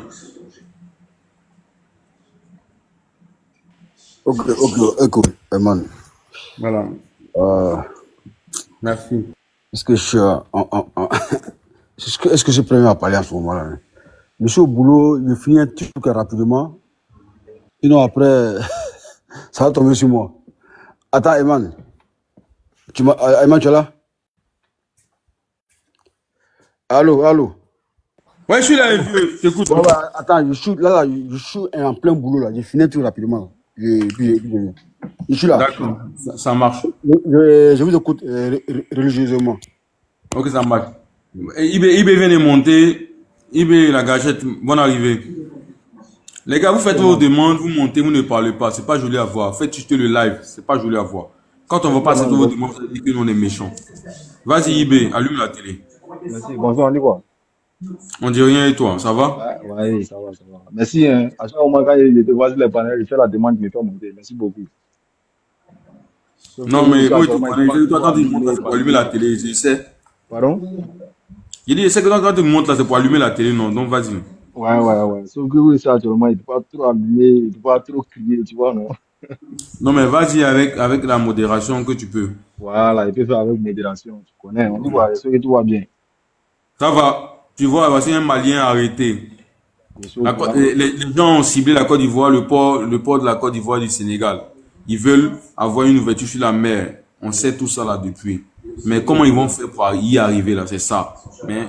[SPEAKER 2] Ok, man.
[SPEAKER 4] Voilà. Merci.
[SPEAKER 2] Est-ce que je suis est-ce que j'ai prévu à parler à ce moment-là? Hein? Je suis au boulot, je finis un truc rapidement. Sinon après, ça va tomber sur moi. Attends, Eman. Eman, tu es là? Allô?
[SPEAKER 4] Ouais, je suis là, vieux. J'écoute.
[SPEAKER 2] Ouais, attends, je suis en plein boulot là. J'ai fini tout rapidement. Je suis là.
[SPEAKER 4] D'accord, ça marche.
[SPEAKER 2] Je vous écoute religieusement.
[SPEAKER 4] Ok, ça marche. IB vient de monter. IB, la gâchette, bonne arrivée. Les gars, vous faites vos demandes, vous montez, vous ne parlez pas. C'est pas joli à voir. Faites juste le live. C'est pas joli à voir. Quand on va passer vos demandes, ça dit que nous on est méchants. Vas-y, IB, allume la télé.
[SPEAKER 9] Merci. Bonjour, on dit quoi?
[SPEAKER 4] On dit rien et toi, ça va?
[SPEAKER 9] Ouais, ça va. Merci. Hein. À chaque moment, quand je te vois sur les panels, je fais la demande, je me fais monter. Merci beaucoup.
[SPEAKER 4] Non, mais toi, quand tu montes là, c'est pour allumer la télé, je sais.
[SPEAKER 9] Pardon?
[SPEAKER 4] Il dit, je sais que quand tu montes là, c'est pour allumer la télé, non? Donc, vas-y.
[SPEAKER 9] Ouais. Sauf que oui, ça, actuellement, il ne faut pas trop allumer, il ne faut pas trop crier, tu vois, non?
[SPEAKER 4] Non, mais vas-y avec la modération que tu peux.
[SPEAKER 9] Voilà, il peut faire avec modération, tu connais. On dit, ouais, c'est que tout va bien.
[SPEAKER 4] Ça va. Tu vois, voici un Malien arrêté. Les gens ont ciblé la Côte d'Ivoire, le port de la Côte d'Ivoire du Sénégal. Ils veulent avoir une ouverture sur la mer. On sait tout ça là depuis. Mais comment ils vont faire pour y arriver là, c'est ça. Mais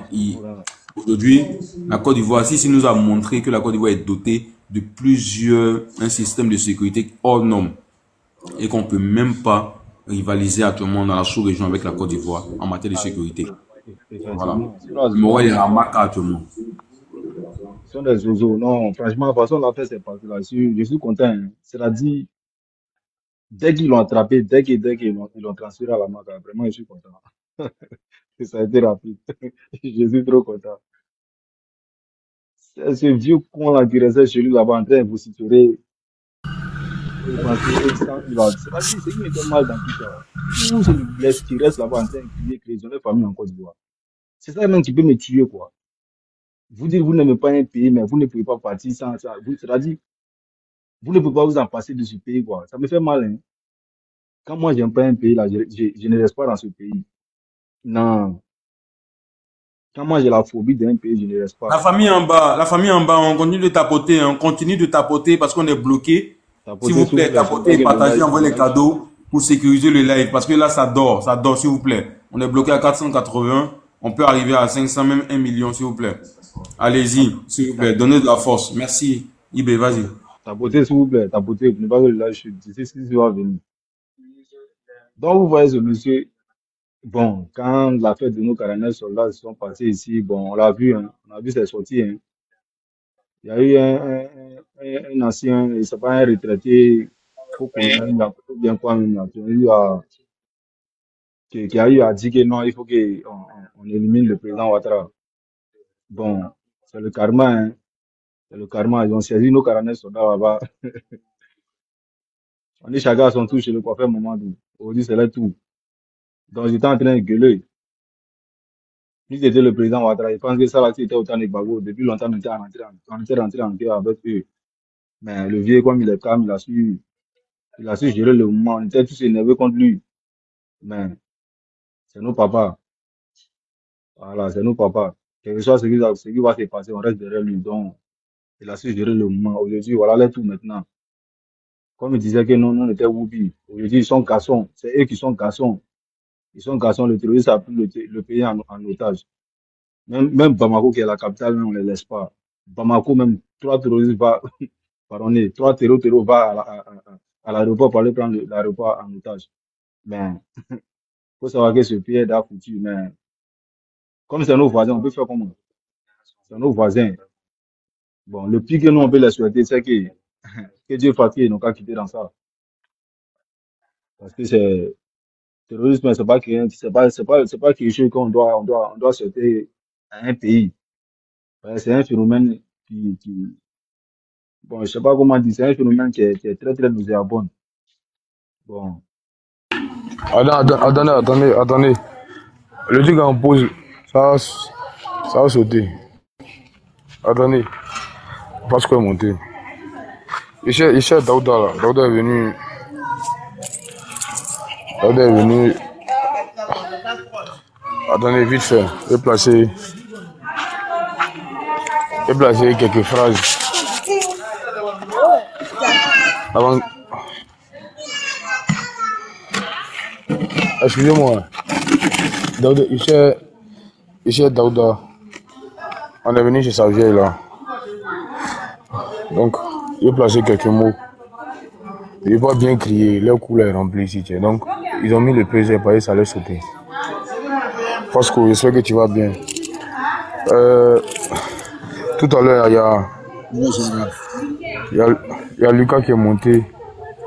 [SPEAKER 4] aujourd'hui, la Côte d'Ivoire, si nous a montré que la Côte d'Ivoire est dotée de un système de sécurité hors norme et qu'on peut même pas rivaliser actuellement dans la sous-région avec la Côte d'Ivoire en matière de sécurité. Voilà. Mais ouais, il y a un marque actuellement.
[SPEAKER 9] sont des zozos. Non, franchement, la façon dont on l'a fait, c'est passé là. Je suis content. Hein. C'est-à-dire, dès qu'ils l'ont attrapé, dès qu'ils l'ont transféré à la marque, vraiment, je suis content. Ça a été rapide. Je suis trop content. C'est ce vieux con là qui restait chez lui là-bas en train de vous situer. Et parce que c'est-à-dire, c'est qui me fait mal dans tout ça. Tout ce qui blesse, qui reste là-bas en train de crier que les famille en Côte d'Ivoire. C'est ça même qui peut me tuer, quoi. Vous dites, vous n'aimez pas un pays, mais vous ne pouvez pas partir sans ça. C'est-à-dire, vous ne pouvez pas vous en passer de ce pays, quoi. Ça me fait mal, hein. Quand moi, j'aime pas un pays, là, je ne reste pas dans ce pays. Non. Quand moi, j'ai la phobie d'un pays, je ne reste pas.
[SPEAKER 4] La famille en bas, on continue de tapoter, hein. On continue de tapoter parce qu'on est bloqué. S'il vous plaît, tapotez, partagez, envoyez les cadeaux pour sécuriser le live. Parce que là, ça dort, s'il vous plaît. On est bloqué à 480. On peut arriver à 500, même 1 million, s'il vous plaît. Allez-y, s'il vous plaît, donnez de la force. Merci. Ibé, vas-y.
[SPEAKER 9] Tapotez, s'il vous plaît, tapotez. Vous ne pas que le live chute. C'est ce qui va venir. Donc, vous voyez ce monsieur. Bon, quand la fête de nos caranels soldats sont passés ici, bon, on l'a vu, hein, on a vu ses sorties. Hein. Il y a eu un ancien, il c'est pas un retraité, faut qu'on bien quoi, qui a eu à dire que non, il faut qu'on élimine le président Ouattara. Bon, c'est le karma, hein. C'est le karma. Ils ont saisi nos caranels soldats là-bas. On est chacun à son tour chez le coiffeur Mamadou. Aujourd'hui, c'est là tout. Donc, j'étais en train de gueuler. Si c'était le président Ouattara, je pense que ça là, c'était autant de Gbagbo. Depuis longtemps, on était rentré en guerre avec eux. Mais le vieux, comme il est calme, il a su gérer le moment. On était tous énervés contre lui. Mais c'est nos papas. Voilà, c'est nos papas. Quel que soit ce qui va se passer, on reste derrière lui. Donc, il a su gérer le moment. Aujourd'hui, voilà les tout maintenant. Comme il disait que non, on était Woubi. Aujourd'hui, ils sont garçons. C'est eux qui sont garçons. Ils sont garçons. Le terroriste a pris le pays en otage. Même Bamako, qui est la capitale, on ne les laisse pas. Bamako, même, 3 terroristes pardonnez, 3 terroristes à l'aéroport pour aller prendre l'aéroport en otage. Mais, il faut savoir que ce pays est là foutu. Mais, comme c'est nos voisins, on peut faire comment? C'est nos voisins. Bon, le pire que nous, on peut les souhaiter, c'est que Dieu fasse qu'ils n'ont qu'à quitter dans ça. Parce que c'est, terrorisme, c'est pas quelque chose qu'on doit souhaiter à un pays. C'est un phénomène bon, je sais pas comment dire, c'est un phénomène qui est très, très nauséabond. Bon.
[SPEAKER 3] Attendez. Le truc en pause, ça va sauter. Attendez. Parce qu'on est monté. Ici, Daouda là. Daouda est venu. Attendez, vite fait. Je vais placer quelques phrases. Avant... Excusez-moi. Daouda, ici Daouda. On est venu chez sa vieille là. Donc, je vais placer quelques mots. Il n'est pas bien crier, leur couleur est remplie ici. Donc, ils ont mis le PG parce que ça allait sauter. Parce que j'espère que tu vas bien. Tout à l'heure, il y a Lucas qui est monté.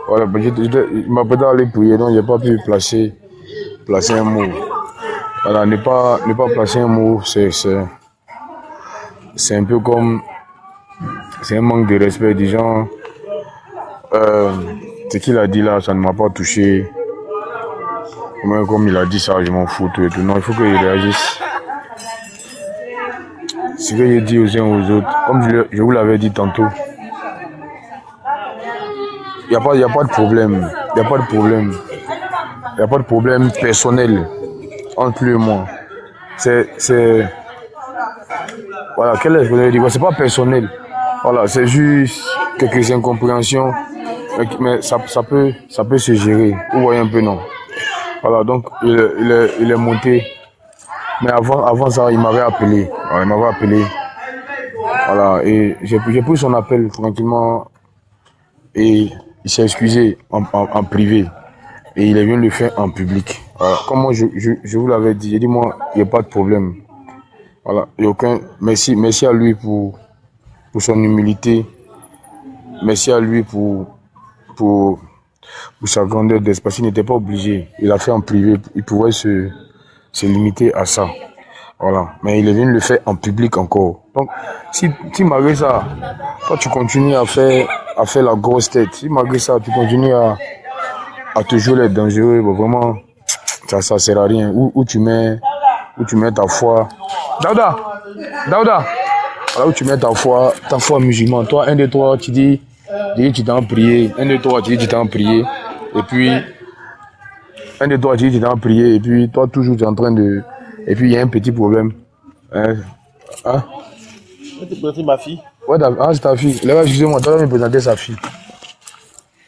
[SPEAKER 3] Voilà, il m'a pas aller prier, donc je n'ai pas pu placer un mot. Voilà, ne pas placer un mot, c'est un peu comme... C'est un manque de respect des gens. Ce qu'il a dit là, ça ne m'a pas touché. Comme il a dit ça, je m'en fous tout et tout. Non, il faut qu'il réagisse. Ce que j'ai dit aux uns aux autres, comme je vous l'avais dit tantôt, il n'y a pas de problème. Il n'y a pas de problème personnel entre lui et moi. Voilà, quel est ce que je veux dire? C'est pas personnel. Voilà, c'est juste quelques incompréhensions. Mais ça peut se gérer. Vous voyez un peu, non? Voilà, donc il est monté. Mais avant ça, il m'avait appelé. Voilà, et j'ai pris son appel tranquillement. Et il s'est excusé en privé. Et il est venu le faire en public. Voilà, comme moi, je vous l'avais dit, j'ai dit, moi, il n'y a pas de problème. Voilà, il n'y a aucun... Merci à lui pour
[SPEAKER 10] son humilité. Merci à lui pour sa grandeur d'espace. Il n'était pas obligé. Il a fait en privé. Il pouvait se limiter à ça. Voilà. Mais il est venu le faire en public encore. Donc, si malgré ça, toi tu continues à faire la grosse tête, si malgré ça, tu continues à te jouer les dangereux, bon, vraiment, ça sert à rien. Où tu mets ta foi. Daouda. Voilà où tu mets ta foi musulmane. Toi, 1, 2, 3, tu dis tu t'es en prié. 1, 2, 3, tu dis tu t'es en prié. Et puis, 1, 2, 3, tu dis tu t'es en prié. Et puis, toi, toujours, tu es en train de... Et puis, il y a un petit problème. Hein?
[SPEAKER 11] Tu peux présenter ma fille?
[SPEAKER 10] Ouais, c'est ta fille. Là, excusez-moi, tu dois me présenter sa fille.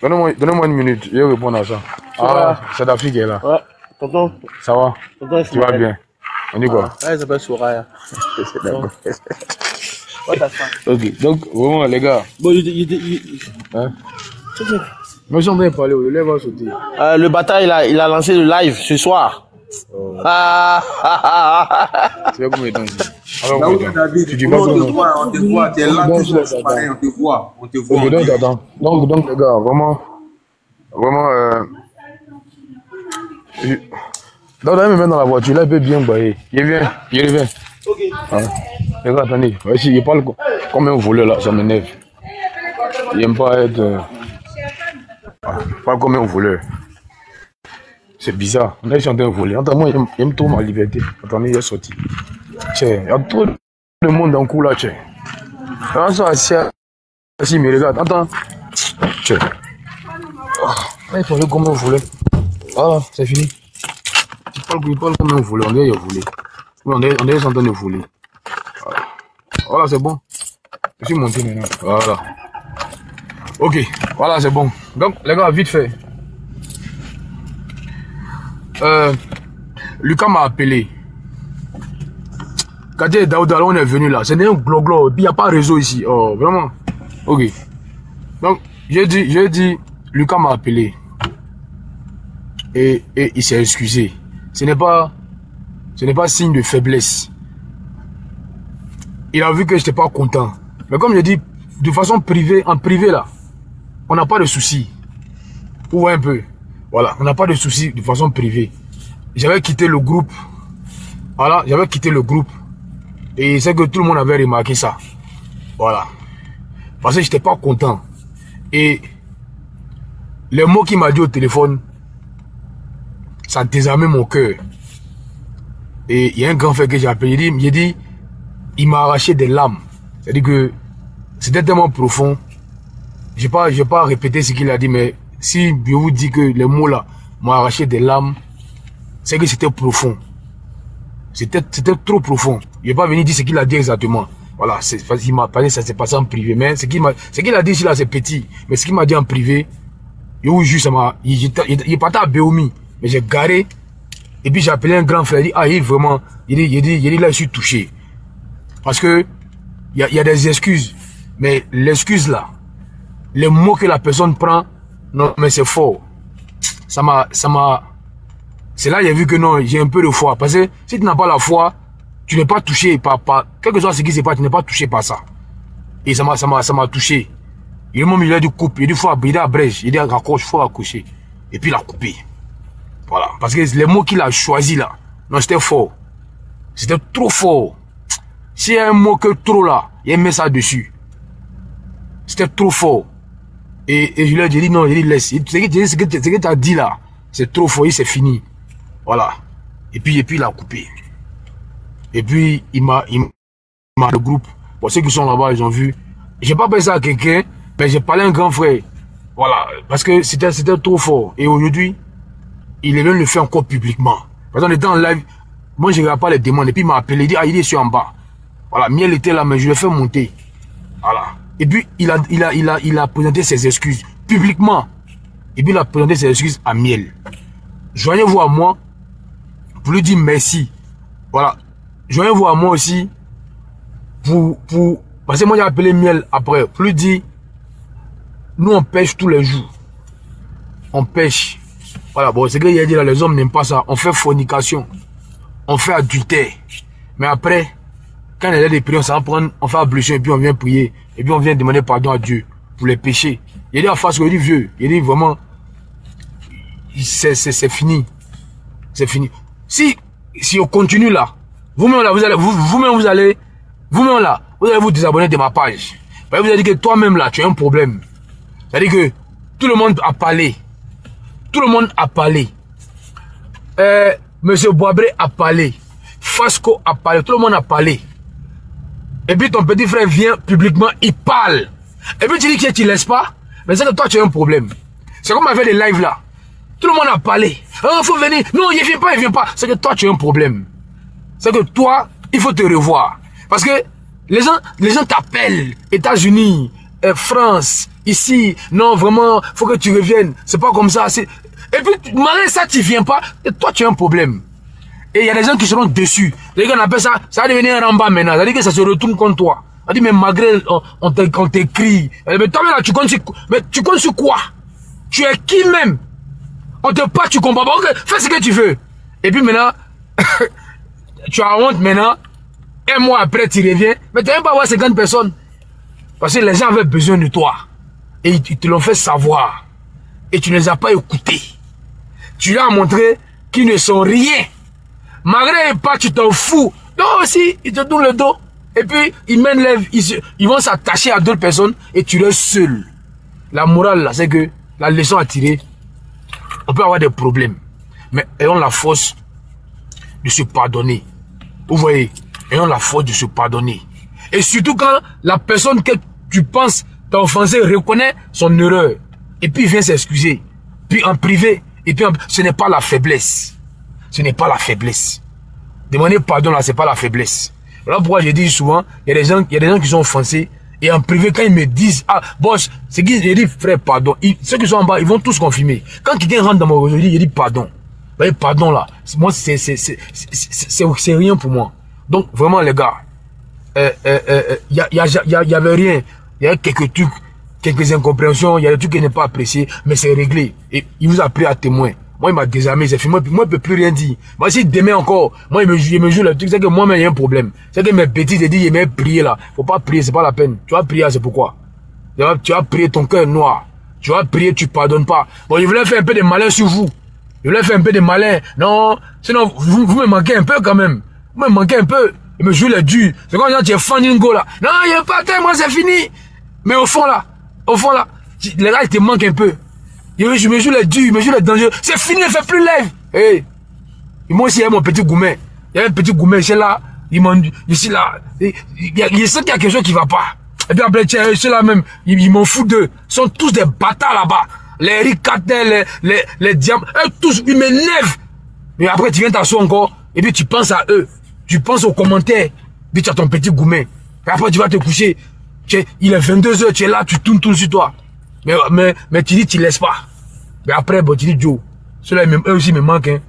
[SPEAKER 10] Donnez-moi une minute, je vais répondre à ça. Ah, c'est ta fille qui est là.
[SPEAKER 11] Ouais, tonton.
[SPEAKER 10] Ça va?
[SPEAKER 11] Tonton,
[SPEAKER 10] tu vas bien? On dit quoi?
[SPEAKER 11] Elle s'appelle Soraya.
[SPEAKER 10] C'est d'accord. Ok, donc, vraiment, les gars.
[SPEAKER 11] Bon,
[SPEAKER 10] hein? Moi, j'en ai parlé, le lève va sauter.
[SPEAKER 11] Le bâtard, il a lancé le live ce soir.
[SPEAKER 10] Oh. Tu vas combien de temps? Tu dis pas
[SPEAKER 4] on te voit, tu es là, on te voit.
[SPEAKER 10] Donc, les gars, vraiment. Donc, là, il me met dans la voiture, là, il peut bien bailler. Il revient.
[SPEAKER 11] Ok.
[SPEAKER 10] Ah. Les gars, attendez, il parle comme un voleur là, ça m'énerve. Il n'aime pas être. Il parle comme un voleur. C'est bizarre. On a chanté un voleur. Attends, moi, j'aime trop ma liberté. Attendez, il est sorti. Tiens, il y a trop de monde en cours là, tiens. Attends, ça, si, mais regarde, attends. Tiens. Il parle comme un voleur. Voilà, c'est fini. Il parle comme un voleur. On dirait qu'il a volé. Oui, on est en train de voler. Voilà, c'est bon. Je suis monté maintenant. Voilà. Ok, voilà, c'est bon. Donc, les gars, vite fait. Lucas m'a appelé. Kadia et Daouda, on est venu là. C'est un glo-glo. Il n'y a pas de réseau ici. Oh, vraiment. Ok. Donc, j'ai dit, Lucas m'a appelé. Et il s'est excusé. Ce n'est pas signe de faiblesse. Il a vu que je n'étais pas content. Mais comme je dis, de façon privée, en privé là, on n'a pas de soucis. Vous voyez un peu. Voilà, on n'a pas de soucis de façon privée. J'avais quitté le groupe. Voilà, j'avais quitté le groupe. Et c'est que tout le monde avait remarqué ça. Voilà. Parce que je n'étais pas content. Et les mots qu'il m'a dit au téléphone, ça désarmait mon cœur. Et il y a un grand frère que j'ai appelé. J'ai dit, il m'a arraché des larmes. C'est-à-dire que c'était tellement profond. Je vais pas répéter ce qu'il a dit, mais si je vous dis que les mots là m'ont arraché des larmes, c'est que c'était profond. C'était trop profond. Je vais pas venir dire ce qu'il a dit exactement. Voilà, il m'a parlé, ça s'est passé en privé. Mais ce qu'il a dit ici là, c'est petit. Mais ce qu'il m'a dit en privé, je vous jure, ça m'a. Il est parti à Béomi. Mais j'ai garé. Et puis j'ai appelé un grand frère. Il dit, ah, il vraiment. Il dit là, je suis touché. Parce que il y a des excuses. Mais l'excuse là, les mots que la personne prend, non, mais c'est fort. Ça m'a. C'est là que j'ai vu que non, j'ai un peu de foi. Parce que si tu n'as pas la foi, tu n'es pas touché par quel que soit ce qui se passe, tu n'es pas touché par ça. Et ça m'a touché. Il a dit coupe, il a dit faut abrider à brèche, il a dit raccroche, faut accrocher. Et puis il a coupé. Voilà. Parce que les mots qu'il a choisi là, non, c'était fort. C'était trop fort. S'il y a un mot que trop là, il met ça dessus. C'était trop fort. Et je lui ai dit non, il dit laisse. Ce que tu as dit là, c'est trop fort, c'est fini. Voilà. Et puis il a coupé. Et puis il m'a le groupe. Bon, ceux qui sont là-bas, ils ont vu. J'ai pas fait ça à quelqu'un, mais j'ai parlé à un grand frère. Voilà. Parce que c'était trop fort. Et aujourd'hui, il est venu le faire encore publiquement. Parce qu'on était en live. Moi, je ne regarde pas les demandes. Et puis il m'a appelé, il dit, ah, il est sur en bas. Voilà. Miel était là, mais je l'ai fait monter. Voilà. Et puis il a présenté ses excuses publiquement. Et puis il a présenté ses excuses à Miel. Joignez-vous à moi pour lui dire merci. Voilà. Joignez-vous à moi aussi parce que moi j'ai appelé Miel après pour lui dire nous on pêche tous les jours. On pêche. Voilà, bon, c'est qu'il a dit là, les hommes n'aiment pas ça. On fait fornication. On fait adultère. Mais après, quand il y a des prières, ça va prendre, on fait ablution et puis on vient prier. et puis on vient demander pardon à Dieu pour les péchés. Il dit en face, il dit vieux, il dit vraiment, c'est fini. C'est fini. Si on continue là, vous-même là, vous allez vous désabonner de ma page. Vous allez dire que toi-même là, tu as un problème. C'est-à-dire que tout le monde a parlé. Tout le monde a parlé. Monsieur Boabré a parlé. Fasco a parlé. Tout le monde a parlé. Et puis ton petit frère vient publiquement, il parle. Et puis tu dis que tu ne laisses pas. Mais c'est que toi, tu as un problème. C'est comme avec les lives là. Tout le monde a parlé. Oh, il faut venir. Non, il ne vient pas. C'est que toi, tu as un problème. C'est que toi, il faut te revoir. Parce que les gens t'appellent. États-Unis, France, ici. Non, vraiment, il faut que tu reviennes. C'est pas comme ça. Et puis, malgré ça, tu ne viens pas. Et toi, tu as un problème. Et il y a des gens qui seront déçus. Les gars, on appelle ça, ça va devenir un ramba maintenant. Ça veut dire que ça se retourne contre toi. On dit, mais malgré, on t'écrit. Mais toi, là, tu comptes sur quoi? Tu es qui même? On te parle, tu comprends pas. Okay, fais ce que tu veux. Et puis maintenant, tu as honte maintenant. Un mois après, tu reviens. Mais tu n'as même pas voir 50 personnes. Parce que les gens avaient besoin de toi. Et ils te l'ont fait savoir. Et tu ne les as pas écoutés. Tu leur as montré qu'ils ne sont rien. Malgré pas, tu t'en fous. Non, aussi, ils te tournent le dos. Et puis, ils vont s'attacher à d'autres personnes et tu restes seul. La morale, là, c'est que la leçon à tirer, on peut avoir des problèmes. Mais ayons la force de se pardonner. Vous voyez, ayons la force de se pardonner. Et surtout quand la personne que tu penses t'a offensé reconnaît son erreur. Et puis vient s'excuser. Puis en privé. Et puis ce n'est pas la faiblesse. Ce n'est pas la faiblesse. Demander pardon là, c'est pas la faiblesse. Voilà pourquoi je dis souvent, il y a des gens qui sont offensés. Et en privé, quand ils me disent, ah, boss, c'est qu'ils disent, frère, pardon. Ceux qui sont en bas, ils vont tous confirmer. Quand quelqu'un rentre dans mon réseau, il dit pardon. Vous voyez, pardon là. Moi, c'est rien pour moi. Donc, vraiment, les gars, il y avait rien. Il y avait quelques trucs, quelques incompréhensions, il y a des trucs qui n'est pas apprécié, mais c'est réglé. Et il vous a pris à témoin. Moi, il m'a désarmé, c'est fini. Moi, il ne peut plus rien dire. Moi, si demain encore, moi, il me joue le truc, c'est que moi-même, il y a un problème. C'est que mes bêtises, j'ai dit, il m'a prié là. Faut pas prier, c'est pas la peine. Tu vas prier, c'est pourquoi. Tu vas prier ton cœur noir. Tu vas prier, tu pardonnes pas. Bon, je voulais faire un peu de malin sur vous. Je voulais faire un peu de malin. Non, sinon, vous me manquez un peu quand même. Vous me manquez un peu. Il me joue le dur. C'est comme quand tu es Fandingo là. Non, il n'y a pas de moi, c'est fini. Mais au fond là, les gars, ils te manquent un peu. Je me joue les durs, je me joue les dangereux. C'est fini, ne fais plus live. Hey. Et moi aussi, il y a mon petit Goumet. Il y a un petit Goumet, c'est là. Ici là. Il sent qu'il y a quelque chose qui ne va pas. Et puis après, tiens, ceux là même, ils m'en foutent d'eux. Ils sont tous des bâtards là-bas. Les ricatés, les diamants. Eux tous, ils m'énervent. Mais après, tu viens t'asseoir encore. Et puis tu penses à eux. Tu penses aux commentaires. Puis tu as ton petit Goumet. Et après, tu vas te coucher. Il est 22 h, tu es là, tu tournes sur toi. Mais tu dis, tu ne laisses pas. Mais après, bon, tu dis, Joe, ceux-là, eux aussi me manquent. Hein.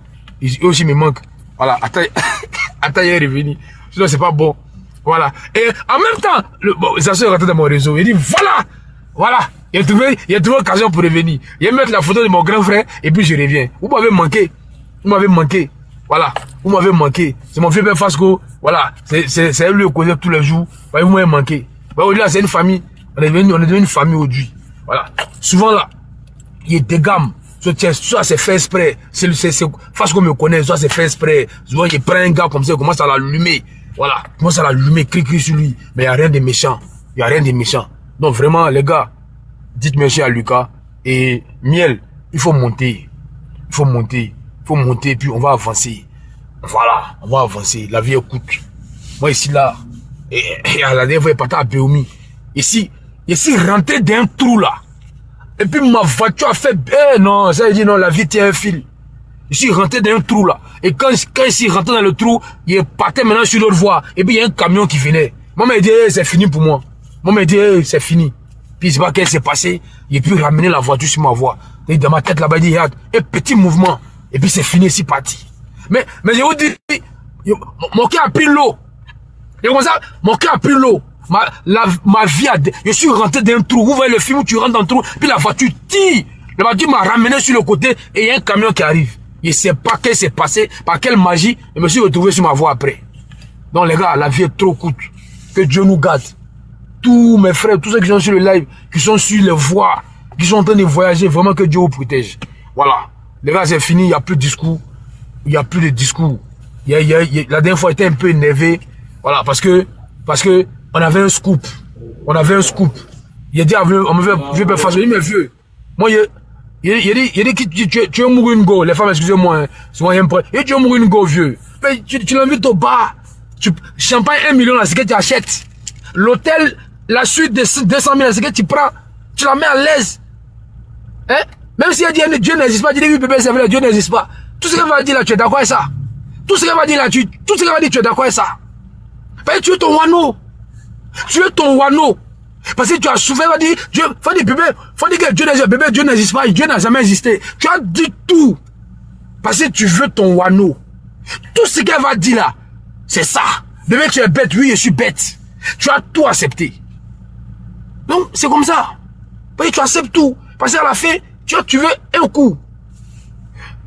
[SPEAKER 10] Eux aussi me manquent. Voilà, attends, il est revenu. Sinon, c'est pas bon. Voilà. Et en même temps, ça se rentre dans mon réseau. Il dit, voilà. Il a trouvé l'occasion pour revenir. Il va mettre la photo de mon grand frère et puis je reviens. Vous m'avez manqué. Voilà. Vous m'avez manqué. C'est mon vieux père Fasco. Voilà. C'est lui au causer tous les jours. Vous m'avez manqué. Là, c'est une famille. On est devenu une famille aujourd'hui. Voilà. Souvent là, il y a des gammes. Soit c'est fait exprès. Fasco me connaît. Soit c'est fait exprès. Souvent, il prend un gars comme ça, il commence à l'allumer. Voilà. Il commence à l'allumer, cri sur lui. Mais il n'y a rien de méchant. Donc vraiment, les gars, dites merci à Lucas. Et Miel, il faut monter. Puis on va avancer. Voilà, on va avancer. La vie écoute. Moi ici là, et à la dernière fois, il partait à Béoumi. Ici, rentré dans un trou là. Et puis ma voiture a fait, non, ça veut dire non, la vie tient un fil. Je suis rentré dans un trou là. Et quand je suis rentré dans le trou, il partait maintenant sur l'autre voie. Et puis il y a un camion qui venait. Moi, m'a dit, c'est fini pour moi. Moi, m'a dit, c'est fini. Puis je sais pas qu'est-ce qui s'est passé. Il pu ramener la voiture sur ma voie. Et dans ma tête là-bas, il dit, regarde, un petit mouvement. Et puis c'est fini, c'est parti. Mais je vous dis, mon cœur a pris l'eau. Et comme ça, mon cœur a pris l'eau. Ma vie a... Je suis rentré dans un trou. Vous voyez le film où tu rentres dans le trou, puis la voiture tire. La voiture m'a ramené sur le côté et il y a un camion qui arrive. Je ne sais pas qu'est-ce qui s'est passé, par quelle magie, je me suis retrouvé sur ma voie après. Donc les gars, la vie est trop courte. Que Dieu nous garde. tous mes frères, tous ceux qui sont sur le live, qui sont sur les voies, qui sont en train de voyager, vraiment que Dieu vous protège. Voilà. Les gars, c'est fini, il n'y a plus de discours. Il n'y a plus de discours. La dernière fois, j'étais un peu énervé. Voilà, parce que on avait un scoop. On avait un scoop. Il a dit, on me fait, vieux père Faso, mais vieux. Moi, il a dit, tu veux mourir une go. Les femmes, excusez-moi, hein, c'est moi, tu veux mourir une go, vieux. Mais tu l'invites au bar. Champagne 1 million, là, c'est que tu achètes. L'hôtel, la suite de 200 000, là, c'est que tu prends. Tu la mets à l'aise. Hein? Même si elle dit Dieu n'existe pas, tu dis oui, bébé, c'est vrai, Dieu n'existe pas. Tout ce qu'elle va dire là, tu es d'accord avec ça? Tout ce qu'elle va dire là, tu es d'accord avec ça? Parce que tu es ton wano. Tu es ton wano. Parce que tu as souffert, va dire, Dieu, faut dire, bébé, faut dire que Dieu n'existe pas, Dieu n'a jamais existé. Tu as dit tout. Parce que tu veux ton wano. Tout ce qu'elle va dire là, c'est ça. Bébé, tu es bête, oui, je suis bête. Tu as tout accepté. Donc, c'est comme ça. Parce que tu acceptes tout. Parce qu'à la fin, tu veux un coup.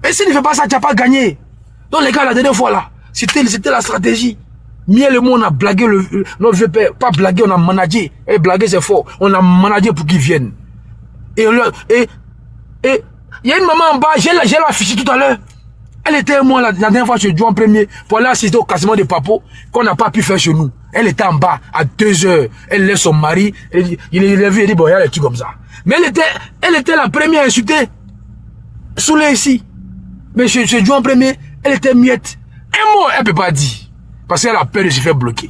[SPEAKER 10] Mais si tu ne fais pas ça, tu n'as pas gagné. Donc les gars, la dernière fois là, c'était la stratégie. Miel et moi, on a blagué notre vieux père. Pas blagué, on a managé. Et blaguer, c'est fort. On a managé pour qu'ils viennent. Et il y a une maman en bas, j'ai l'affiché tout à l'heure. Elle était moi la dernière fois, je joue en premier pour aller assister au cassement des papos qu'on n'a pas pu faire chez nous. Elle était en bas à 2 heures. Elle laisse son mari. Il a vu, il dit, bon, il y a des trucs comme ça. Mais elle était la première à insulter. Soulé ici. Mais je joue en premier. Elle était muette. Un mot, elle ne peut pas dire. Parce qu'elle a peur de se faire bloquer.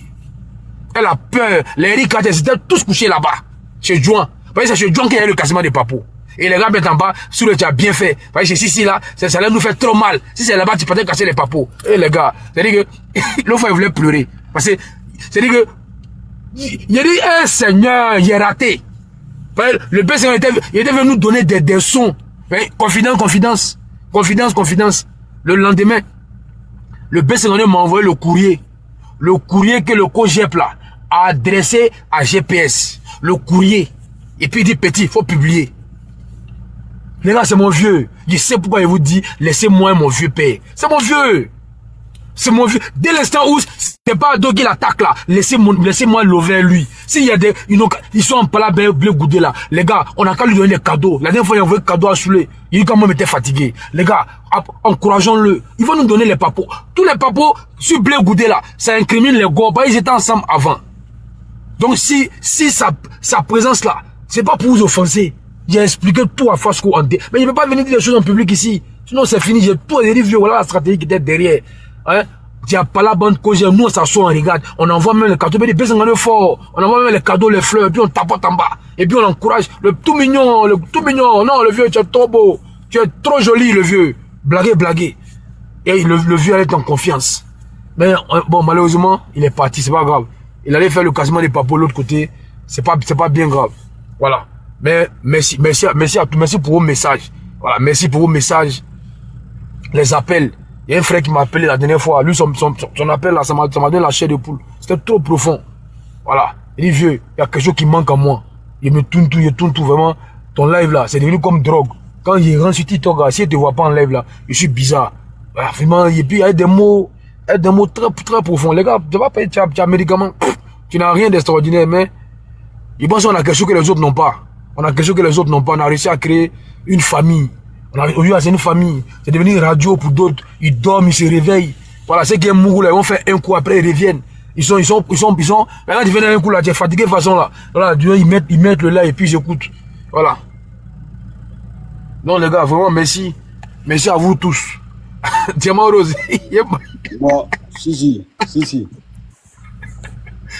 [SPEAKER 10] Elle a peur. Les ricains, ils étaient tous couchés là-bas. Chez Juan. Parce que c'est chez Juan qu'il y a le cassement des papos. Et les gars mettent en bas, sur le tu as bien fait. Parce que si là, ça allait nous faire trop mal. Si c'est là-bas, tu peux casser les papos. Et les gars, c'est-à-dire que l'autre fois, il voulait pleurer. Parce que, c'est-à-dire que, il a dit, eh Seigneur, il est raté. Le père Seigneur il était venu nous donner des sons. Confidence. Le lendemain, le père Seigneur m'a envoyé le courrier. Le courrier que le COGEP là a adressé à GPS. Le courrier. Et puis il dit, petit, il faut publier. Les gars, c'est mon vieux. Je sais pourquoi il vous dit, laissez-moi mon vieux père. C'est mon vieux. C'est mon vieux. Dès l'instant où c'est pas Ado qui l'attaque là, laissez-moi l'ouvrir lui. S'il y a des, ils sont en pala blé goudé là. Les gars, on a qu'à lui donner des cadeaux. La dernière fois, il a envoyé des cadeaux à Soulé. Il dit quand même était fatigué. Les gars, encourageons-le. Ils vont nous donner les papos. Tous les papos sur blé goudé là, ça incrimine les gars. Ils étaient ensemble avant. Donc si sa présence là, c'est pas pour vous offenser. J'ai expliqué tout à Fasco en dé. Mais il ne peut pas venir dire des choses en public ici. Sinon c'est fini. J'ai tout dit, vieux. Voilà la stratégie qui était derrière. Hein? Tu n'as pas la bonne cause. Nous on s'assoit, on regarde. On envoie même les cadeaux. Mais les fort. On envoie même les cadeaux, les fleurs. Et puis on tapote en bas. Et puis on encourage. Le tout mignon. Non, le vieux, tu es trop beau. Tu es trop joli, le vieux. Blaguer. Et le vieux allait être en confiance. Mais bon, malheureusement, il est parti. C'est pas grave. Il allait faire le cassement des papos de l'autre côté. C'est pas bien grave. Voilà. Mais merci pour vos messages. Voilà, merci pour vos messages. Les appels. Il y a un frère qui m'a appelé la dernière fois. Lui, son appel là, ça m'a donné la chair de poule. C'était trop profond. Voilà. Il dit, vieux, il y a quelque chose qui manque à moi. Il me tourne tout, vraiment. Ton live là, c'est devenu comme drogue. Quand il rentre sur TikTok, si il te voit pas en live là, je suis bizarre. Voilà, vraiment, et puis il y a des mots très, très profonds. Les gars, tu vas pas être un médicament. Tu n'as rien d'extraordinaire, mais ils pensent qu'on a quelque chose que les autres n'ont pas. On a quelque chose que les autres n'ont pas. On a réussi à créer une famille. C'est une famille. C'est devenu une radio pour d'autres. Ils dorment, ils se réveillent. Voilà, c'est qu'ils mourent là, ils vont faire un coup après, ils reviennent. Ils sont. Maintenant, ils viennent un coup là, tu es fatigué de façon là. Voilà, ils mettent le là et puis ils écoutent. Voilà. Donc les gars, vraiment merci. Merci à vous tous. Diamant Rose.
[SPEAKER 2] Bon, si.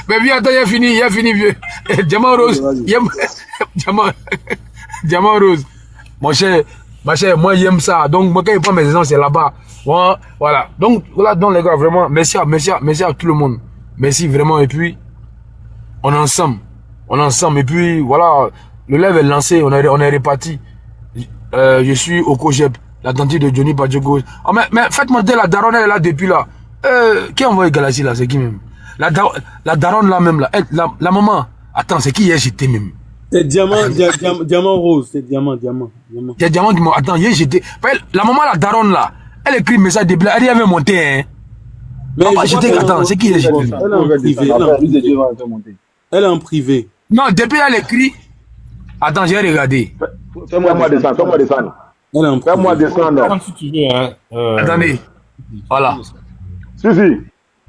[SPEAKER 10] Mais bien, attends, il a fini, vieux. Diamant Rose. Diamant Rose. Ma chère, moi j'aime ça. Donc, moi quand il prend mes exemples, c'est là-bas. Voilà. Donc, les gars, vraiment, merci à tout le monde. Merci vraiment. Et puis, on est ensemble. Et puis, voilà, le live est lancé, on est réparti. Je suis au COGEP, la tante de Johnny Badjogo. Oh, mais faites-moi dire, la daronne, elle est là depuis là. Qui a envoyé Galaxy là? C'est qui même? La daronne là même là. La maman. Attends, c'est qui hier j'étais même?
[SPEAKER 4] C'est diamant rose. C'est diamant.
[SPEAKER 10] C'est diamant qui m'a. Attends, hier j'étais. La maman, la daronne là. Elle écrit message de blague. Elle avait monté, hein.
[SPEAKER 4] Mais
[SPEAKER 10] attends, c'est qui hier j'étais?
[SPEAKER 4] Elle est en privé.
[SPEAKER 10] Non, depuis là, les cris. Attends, j'ai regardé.
[SPEAKER 7] Fais-moi descendre, fais-moi descendre. Fais-moi descendre.
[SPEAKER 5] Si tu veux, hein.
[SPEAKER 10] Attendez. Voilà.
[SPEAKER 7] Si.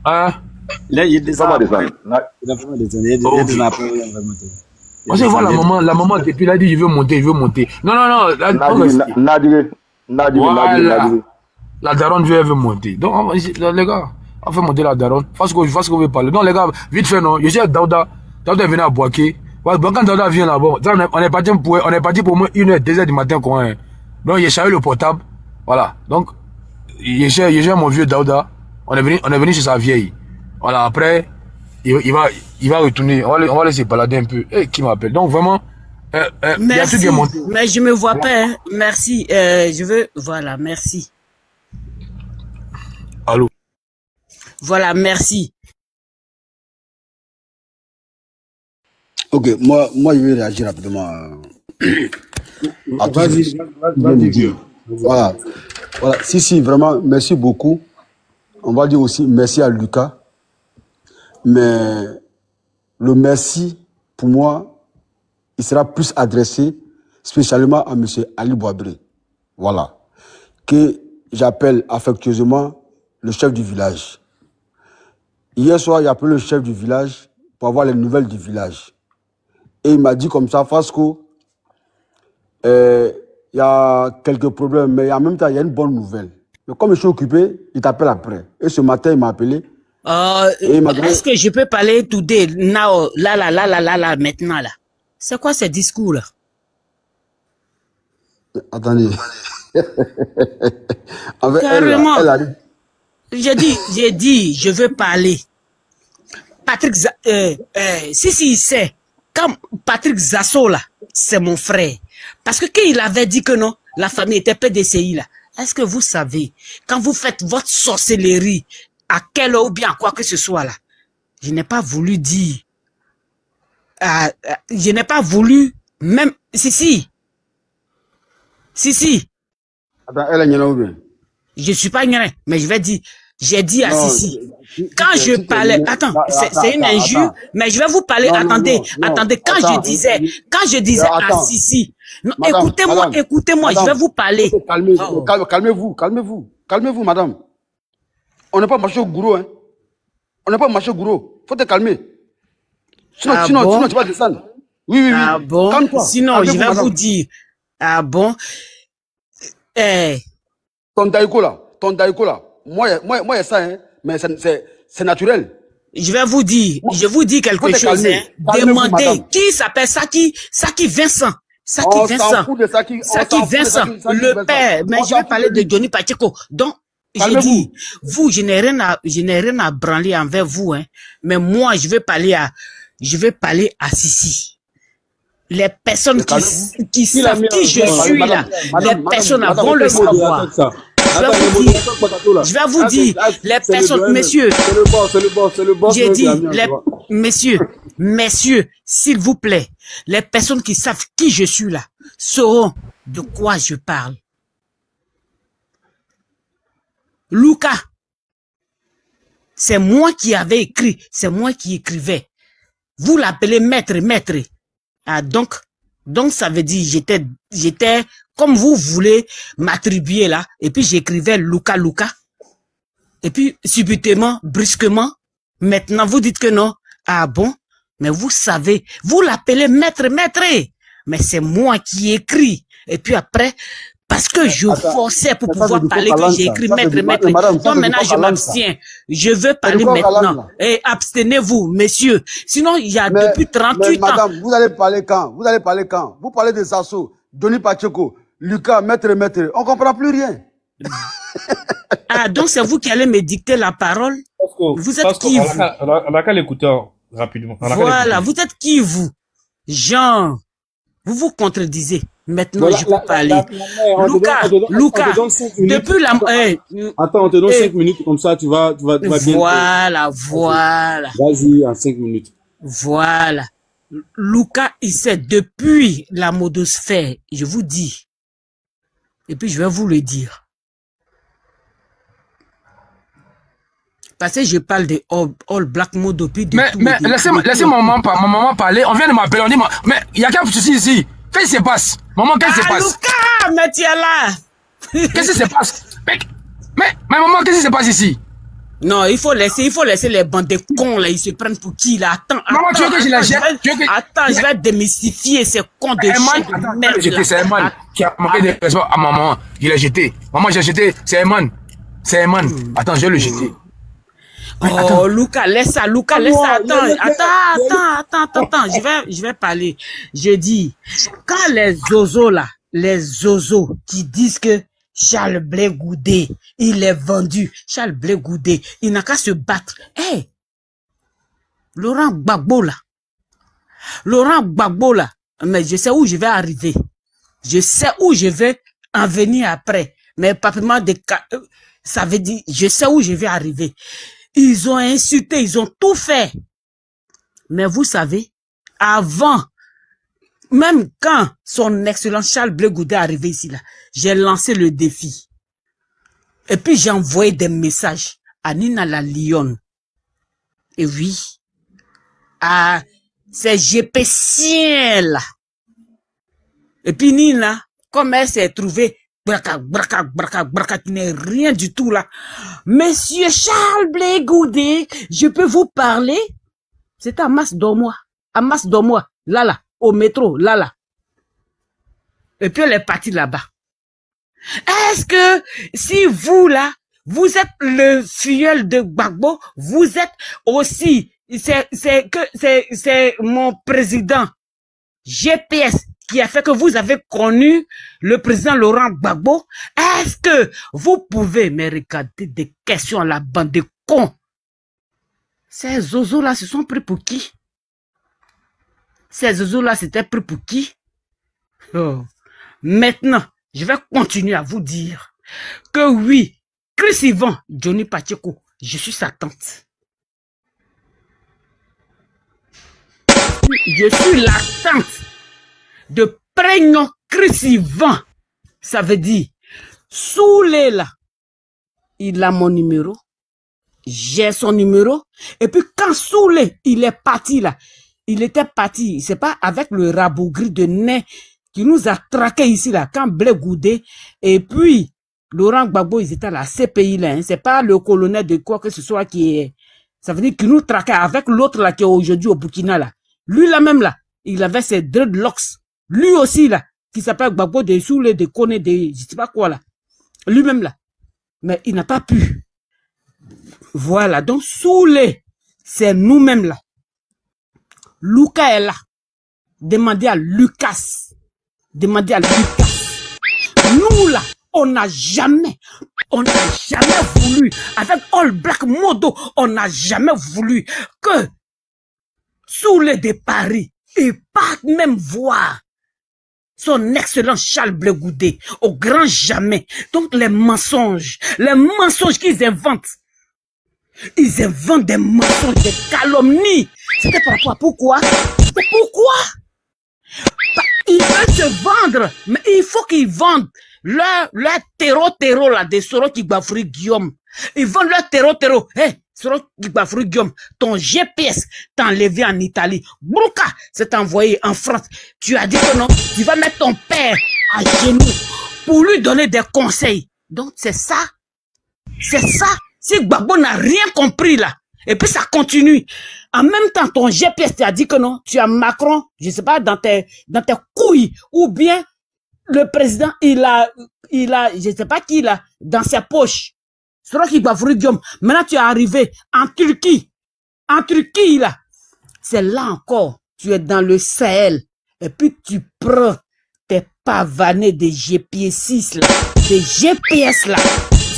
[SPEAKER 10] Hein?
[SPEAKER 11] Là, il descend.
[SPEAKER 7] Fais-moi descendre.
[SPEAKER 11] Il a vraiment descendu. Il descend après.
[SPEAKER 10] On se voit la maman depuis là, dit je veux monter, je veux monter. Non.
[SPEAKER 7] Nadire.
[SPEAKER 10] Voilà. La daronne veut monter. Donc, les gars, on fait monter la daronne. Face que vous voulez parler. Non, les gars, vite fait, non. Je sais Daouda. Daouda est venu à Boaké. Quand Daouda vient là-bas, on est parti pour moi 1h, 2h du matin. Donc, j'ai chargé le portable. Voilà. Donc, j'ai mon vieux Daouda. On est venu chez sa vieille. Voilà. Après, il va retourner. On va laisser balader un peu. Qui m'appelle? Donc, vraiment,
[SPEAKER 12] merci.
[SPEAKER 10] Il y a monté.
[SPEAKER 12] Mais je me vois pas. Hein. Merci. Voilà, merci.
[SPEAKER 10] Allô?
[SPEAKER 12] Voilà, merci.
[SPEAKER 2] Ok, moi je vais réagir rapidement.
[SPEAKER 11] Vas-y.
[SPEAKER 2] Voilà. Si, vraiment, merci beaucoup. On va dire aussi merci à Lucas. Mais le merci, pour moi, il sera plus adressé spécialement à M. Ali Bouabré. Voilà. Que j'appelle affectueusement le chef du village. Hier soir, il a appelé le chef du village pour avoir les nouvelles du village. Et il m'a dit comme ça, Fasco, il y a quelques problèmes, mais en même temps, il y a une bonne nouvelle. Mais comme je suis occupé, il t'appelle après. Et ce matin, il m'a appelé.
[SPEAKER 12] Est-ce que je peux parler today, now, là, maintenant, là? C'est quoi ce discours-là?
[SPEAKER 2] Attendez.
[SPEAKER 12] Carrément. J'ai dit, je veux parler. Patrick, si il sait, comme Patrick Zasso, là, c'est mon frère. Parce que quand il avait dit que non, la famille était PDCI, là, est-ce que vous savez, quand vous faites votre sorcellerie, à quelle heure ou bien à quoi que ce soit, là, je n'ai pas voulu dire, je n'ai pas voulu, même, si.
[SPEAKER 2] Attends, elle est gnana ou bien?
[SPEAKER 12] Je suis pas gnana, mais je vais dire, j'ai dit à Sissi. Quand je parlais, attends, c'est une injure, mais je vais vous parler, attendez, quand je disais à Sissi, non, écoutez-moi, je vais vous parler.
[SPEAKER 2] Calmez-vous, madame. On n'est pas marché au gourou, hein. Faut te calmer. Sinon, tu vas descendre. Oui.
[SPEAKER 12] Ah bon? Sinon, je vais vous dire. Ah bon?
[SPEAKER 2] Ton daïko là. Moi, ça, hein, mais c'est naturel.
[SPEAKER 12] Je vous dis quelque chose, hein. Demandez qui s'appelle Saki Vincent. Saki Vincent, le père. Mais je vais parler de Johnny Pacheco. Donc, je dis, vous, je n'ai rien à branler envers vous, hein. Mais moi, je vais parler à Sissi. Les personnes qui savent qui je suis là, les personnes vont le savoir. Je vais vous dire, les personnes, messieurs, j'ai dit, messieurs, s'il vous plaît, les personnes qui savent qui je suis là, sauront de quoi je parle. Lucas, c'est moi qui avais écrit, c'est moi qui écrivais. Vous l'appelez maître. Ah, donc ça veut dire, j'étais, comme vous voulez m'attribuer là, et puis j'écrivais Lucas. Et puis, subitement, brusquement, maintenant vous dites que non. Ah bon? Mais vous savez, vous l'appelez maître. Mais c'est moi qui écris. Et puis après, parce que je forçais pour pouvoir parler que j'ai écrit maître. Donc maintenant, je m'abstiens. Je veux parler maintenant. Et abstenez-vous, messieurs. Sinon, il y a depuis 38 ans.
[SPEAKER 2] Madame, vous allez parler quand? Vous parlez de Sasso, Johnny Pacheco, Lucas, maître. On comprend plus rien.
[SPEAKER 12] Ah, donc c'est vous qui allez me dicter la parole? Vous êtes qui, vous?
[SPEAKER 5] On n'a qu'à l'écouter rapidement.
[SPEAKER 12] Voilà, vous êtes qui, vous? Jean, vous vous contredisez. Maintenant, je peux parler. Lucas, depuis la...
[SPEAKER 4] Attends, on te donne 5 minutes, comme ça, tu vas bien...
[SPEAKER 12] Voilà.
[SPEAKER 4] Vas-y, en 5 minutes.
[SPEAKER 12] Voilà. Lucas, il sait, depuis la modosphère, je vous dis, et puis je vais vous le dire. Parce que je parle de All Black Modo. Puis de
[SPEAKER 10] mais laissez maman parler. On vient de m'appeler. On dit, mais il y a quel souci ici? Qu'est-ce qui se passe? Maman, qu'est-ce qui se passe?
[SPEAKER 12] Lucas, mais tu es là.
[SPEAKER 10] Qu'est-ce qui se passe? Mais maman, qu'est-ce qui se passe ici?
[SPEAKER 12] Non, il faut laisser les bandes de cons là, ils se prennent pour qui là? Attends,
[SPEAKER 10] maman, tu veux que je les jette?
[SPEAKER 12] Attends, je vais démystifier ces cons de chien de merde là.
[SPEAKER 10] C'est Eman qui a manqué de respect à maman. Il l'a jeté. Maman, j'ai jeté. C'est Eman. C'est Eman. Attends, je vais le jeter.
[SPEAKER 12] Oh, Lucas, laisse ça, Lucas, laisse ça. Attends. Je vais parler. Je dis, quand les zozos qui disent que Charles Blé Goudé, il est vendu. Charles Blé Goudé, il n'a qu'à se battre. Hey, Laurent Gbagbo là, mais je sais où je vais arriver. Je sais où je vais en venir après. Mais papiement de ça veut dire, je sais où je vais arriver. Ils ont insulté, ils ont tout fait. Mais vous savez, avant, même quand son excellence Charles Blé Goudé est arrivé ici, là, j'ai lancé le défi. Et puis j'ai envoyé des messages à Nina la Lyon. Et oui, à ces GPCiens là. Et puis Nina, comme elle s'est trouvée, qui n'est rien du tout là. Monsieur Charles Blé Goudé, je peux vous parler? C'est à Mas Dormois, là, au métro, là. Et puis elle est partie là-bas. Est-ce que si vous là, vous êtes le filleul de Gbagbo, vous êtes aussi, c'est mon président GPS qui a fait que vous avez connu le président Laurent Gbagbo. Est-ce que vous pouvez me regarder des questions à la bande de cons? Ces zozos-là se sont pris pour qui? Ces zozos-là s'étaient pris pour qui? Oh. Maintenant, je vais continuer à vous dire que oui, Chris Ivan, Johnny Pacheco, je suis sa tante. Je suis la tante de Prénom Chris Ivan. Ça veut dire, Soulé là, il a mon numéro, j'ai son numéro, et puis quand Soulé, il est parti là, il était parti, c'est pas avec le rabougri de nez qui nous a traqué ici là, quand Blé Goudé, et puis Laurent Gbagbo, ils étaient à la CPI là, hein, c'est pas le colonel de quoi que ce soit qui est, ça veut dire qu'il nous traquait avec l'autre là qui est aujourd'hui au Burkina là. Lui là même là, il avait ses dreadlocks. Lui aussi là, qui s'appelle Gbagbo de Soulé, de Koné, de je sais pas quoi là. Lui-même là. Mais il n'a pas pu. Voilà, donc Soulé, c'est nous-mêmes là. Lucas est là. Demandez à Lucas. Demandez à Lucas. Nous là, on n'a jamais voulu, avec All Black Modo, on n'a jamais voulu que Soulé de Paris, et pas même voir son excellent Charles Blé Goudé, au grand jamais. Donc les mensonges qu'ils inventent. Ils inventent des mensonges, des calomnies. C'était par rapport à pourquoi? C'était pourquoi? Ils veulent se vendre, mais il faut qu'ils vendent leur terreau là, des Soro Kibafri Guillaume. Ils vendent leur terreau. Hey, Soro Kibafri Guillaume, ton GPS t'a enlevé en Italie. Brouka s'est envoyé en France. Tu as dit que non, tu vas mettre ton père à genoux pour lui donner des conseils. Donc c'est ça. C'est ça. Si Gbagbo n'a rien compris là, et puis ça continue. En même temps, ton GPS t'a dit que non, tu as Macron, je sais pas, dans tes couilles, ou bien le président, il a, je sais pas qui là, dans ses poches. C'est vrai qu'il va vous Guillaume. Maintenant, tu es arrivé en Turquie. En Turquie, là. C'est là encore. Tu es dans le Sahel. Et puis, tu prends tes pavanés de GPS6, là. Des GPS, là.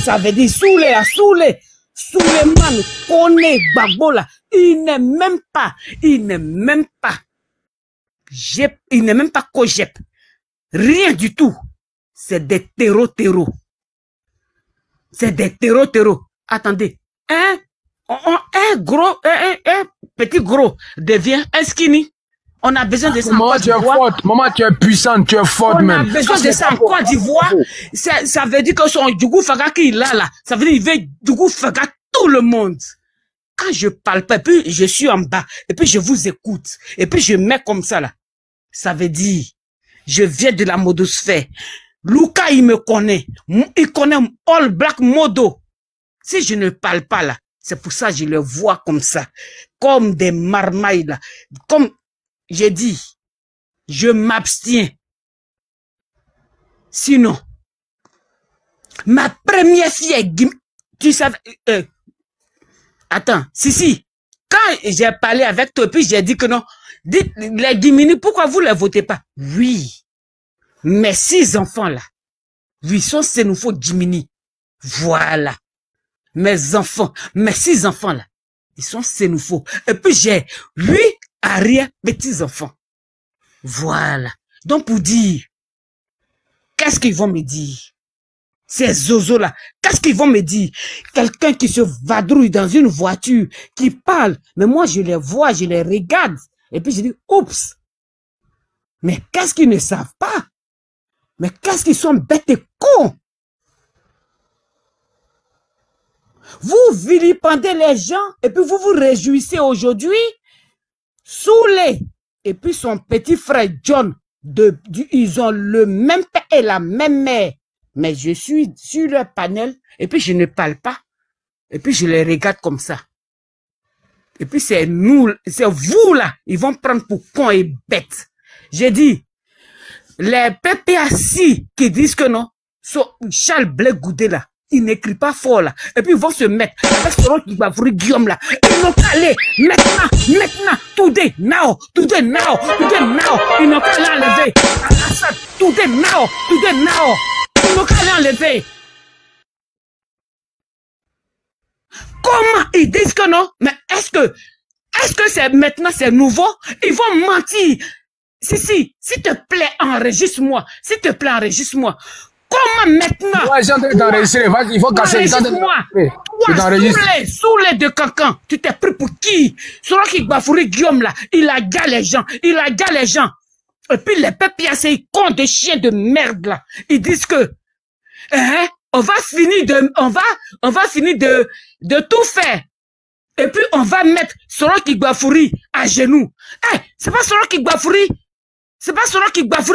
[SPEAKER 12] Ça veut dire Soulé, là. Souleymane, Koné, Gbagbo, là. Il n'est même pas Kojep. Rien du tout. C'est des terreaux. C'est des terreaux. Attendez. Un petit gros devient un skinny. On a besoin de ça en Côte d'Ivoire.
[SPEAKER 10] Maman, tu es puissante, tu es forte même.
[SPEAKER 12] On a besoin de ça en Côte d'Ivoire. Ça veut dire que son Djougou Faga qui est là. Ça veut dire qu'il veut Djougou Faga tout le monde. Quand je parle pas, et puis je suis en bas, et puis je vous écoute, et puis je mets comme ça là, ça veut dire, je viens de la modosphère. Luka, il me connaît. Il connaît All Black Modo. Si je ne parle pas là, c'est pour ça que je le vois comme ça, comme des marmailles là. Comme j'ai dit, je m'abstiens. Sinon, ma première fille est tu savais, attends, si, quand j'ai parlé avec toi, puis j'ai dit que non, dites les Guimini, pourquoi vous ne les votez pas? Oui, mes 6 enfants là, oui, sont Sénoufo Guimini. Voilà, mes enfants, mes 6 enfants là, ils sont Sénoufo. Et puis j'ai 8 arrière petits enfants. Voilà, donc pour dire, qu'est-ce qu'ils vont me dire? Ces zozos là, qu'est-ce qu'ils vont me dire? Quelqu'un qui se vadrouille dans une voiture, qui parle, mais moi je les vois, je les regarde, et puis je dis, oups, mais qu'est-ce qu'ils ne savent pas? Mais qu'est-ce qu'ils sont bêtes et cons? Vous vilipendez les gens, et puis vous vous réjouissez aujourd'hui, Soulé, et puis son petit frère John, ils ont le même père et la même mère. Mais je suis sur leur panel, et puis je ne parle pas. Et puis je les regarde comme ça. Et puis c'est nous, c'est vous là, ils vont prendre pour cons et bêtes. J'ai dit, les PPAC qui disent que non, Charles Blé Goudé là, il n'écrit pas fort là. Et puis ils vont se mettre avec ce qui va vous Guillaume là. Ils n'ont qu'à aller maintenant, today, now. Ils n'ont qu'à aller enlever. Today, now. Ils n'ont qu'à aller enlever. Comment ils disent que non? Mais est-ce que c'est maintenant c'est nouveau? Ils vont mentir. S'il te plaît, enregistre-moi. Comment maintenant?
[SPEAKER 10] Ouais, j'ai en train d'enregistrer. Il faut casser.
[SPEAKER 12] Enregistre-moi. Soulé de cancan. Tu t'es pris pour qui? Celui qui Bafouri Guillaume là, il a gagné les gens. Et puis les pépias, ces cons de chiens de merde là, ils disent que, on va finir de tout faire. Et puis on va mettre Soraki Bafouri à genoux. C'est pas Soraki Bafouri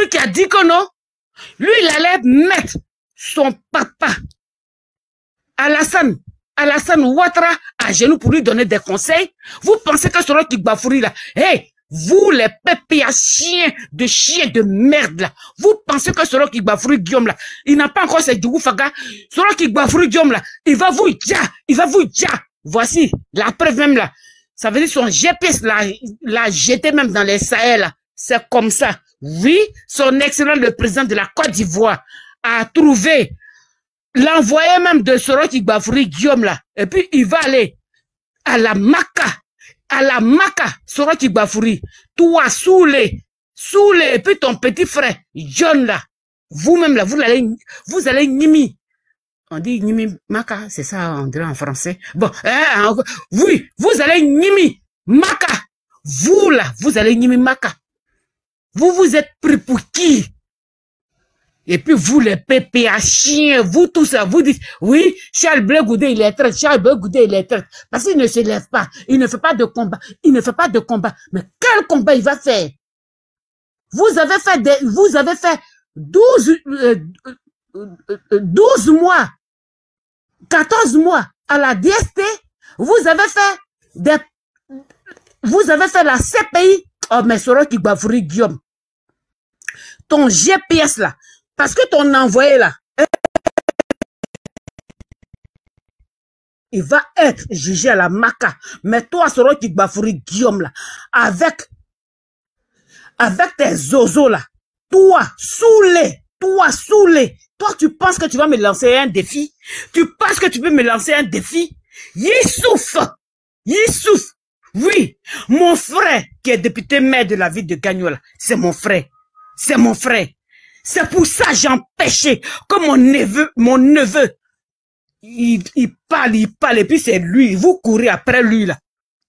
[SPEAKER 12] qui a dit que non. Lui, il allait mettre son papa, Alassane Ouattara, à genoux pour lui donner des conseils. Vous pensez que Soraki Bafouri là, vous les pépés à chiens de merde là, vous pensez que Soraki Bafouri Guillaume là, il n'a pas encore ses Djougou Faga. Soraki Bafouri Guillaume là, il va vous dire. Voici la preuve même là. Ça veut dire son GPS l'a jeté même dans les Sahel là. C'est comme ça. Oui, son excellent le président de la Côte d'Ivoire a trouvé l'envoyé même de Soraki Bafouri Guillaume là. Et puis il va aller à la Maka, Soraki Bafouri. Toi, Soulé, et puis ton petit frère John là. Vous-même là, vous allez Nimi. On dit Nimi Maka, c'est ça on dirait en français. Bon, oui, vous allez Nimi Maka. Vous là, vous allez Nimi Maka. Vous êtes pris pour qui? Et puis vous les pépés à chiens, vous tous ça, vous dites, oui, Charles Blé Goudé il est traite, parce qu'il ne se lève pas, il ne fait pas de combat, mais quel combat il va faire? Vous avez fait 12 mois, 14 mois à la DST, vous avez fait la CPI. Oh, mais Soraki Bafouri Guillaume, ton GPS là, parce que ton envoyé là, il va être jugé à la Maka. Mais toi, Soraki Bafouri Guillaume là, avec tes zozos là, toi, Soulé, toi, tu penses que tu vas me lancer un défi? Tu penses que tu peux me lancer un défi? Yissouf, oui, mon frère qui est député maire de la ville de Gagnola, c'est mon frère. C'est pour ça que j'ai empêché que mon neveu, il parle, et puis c'est lui, vous courez après lui là.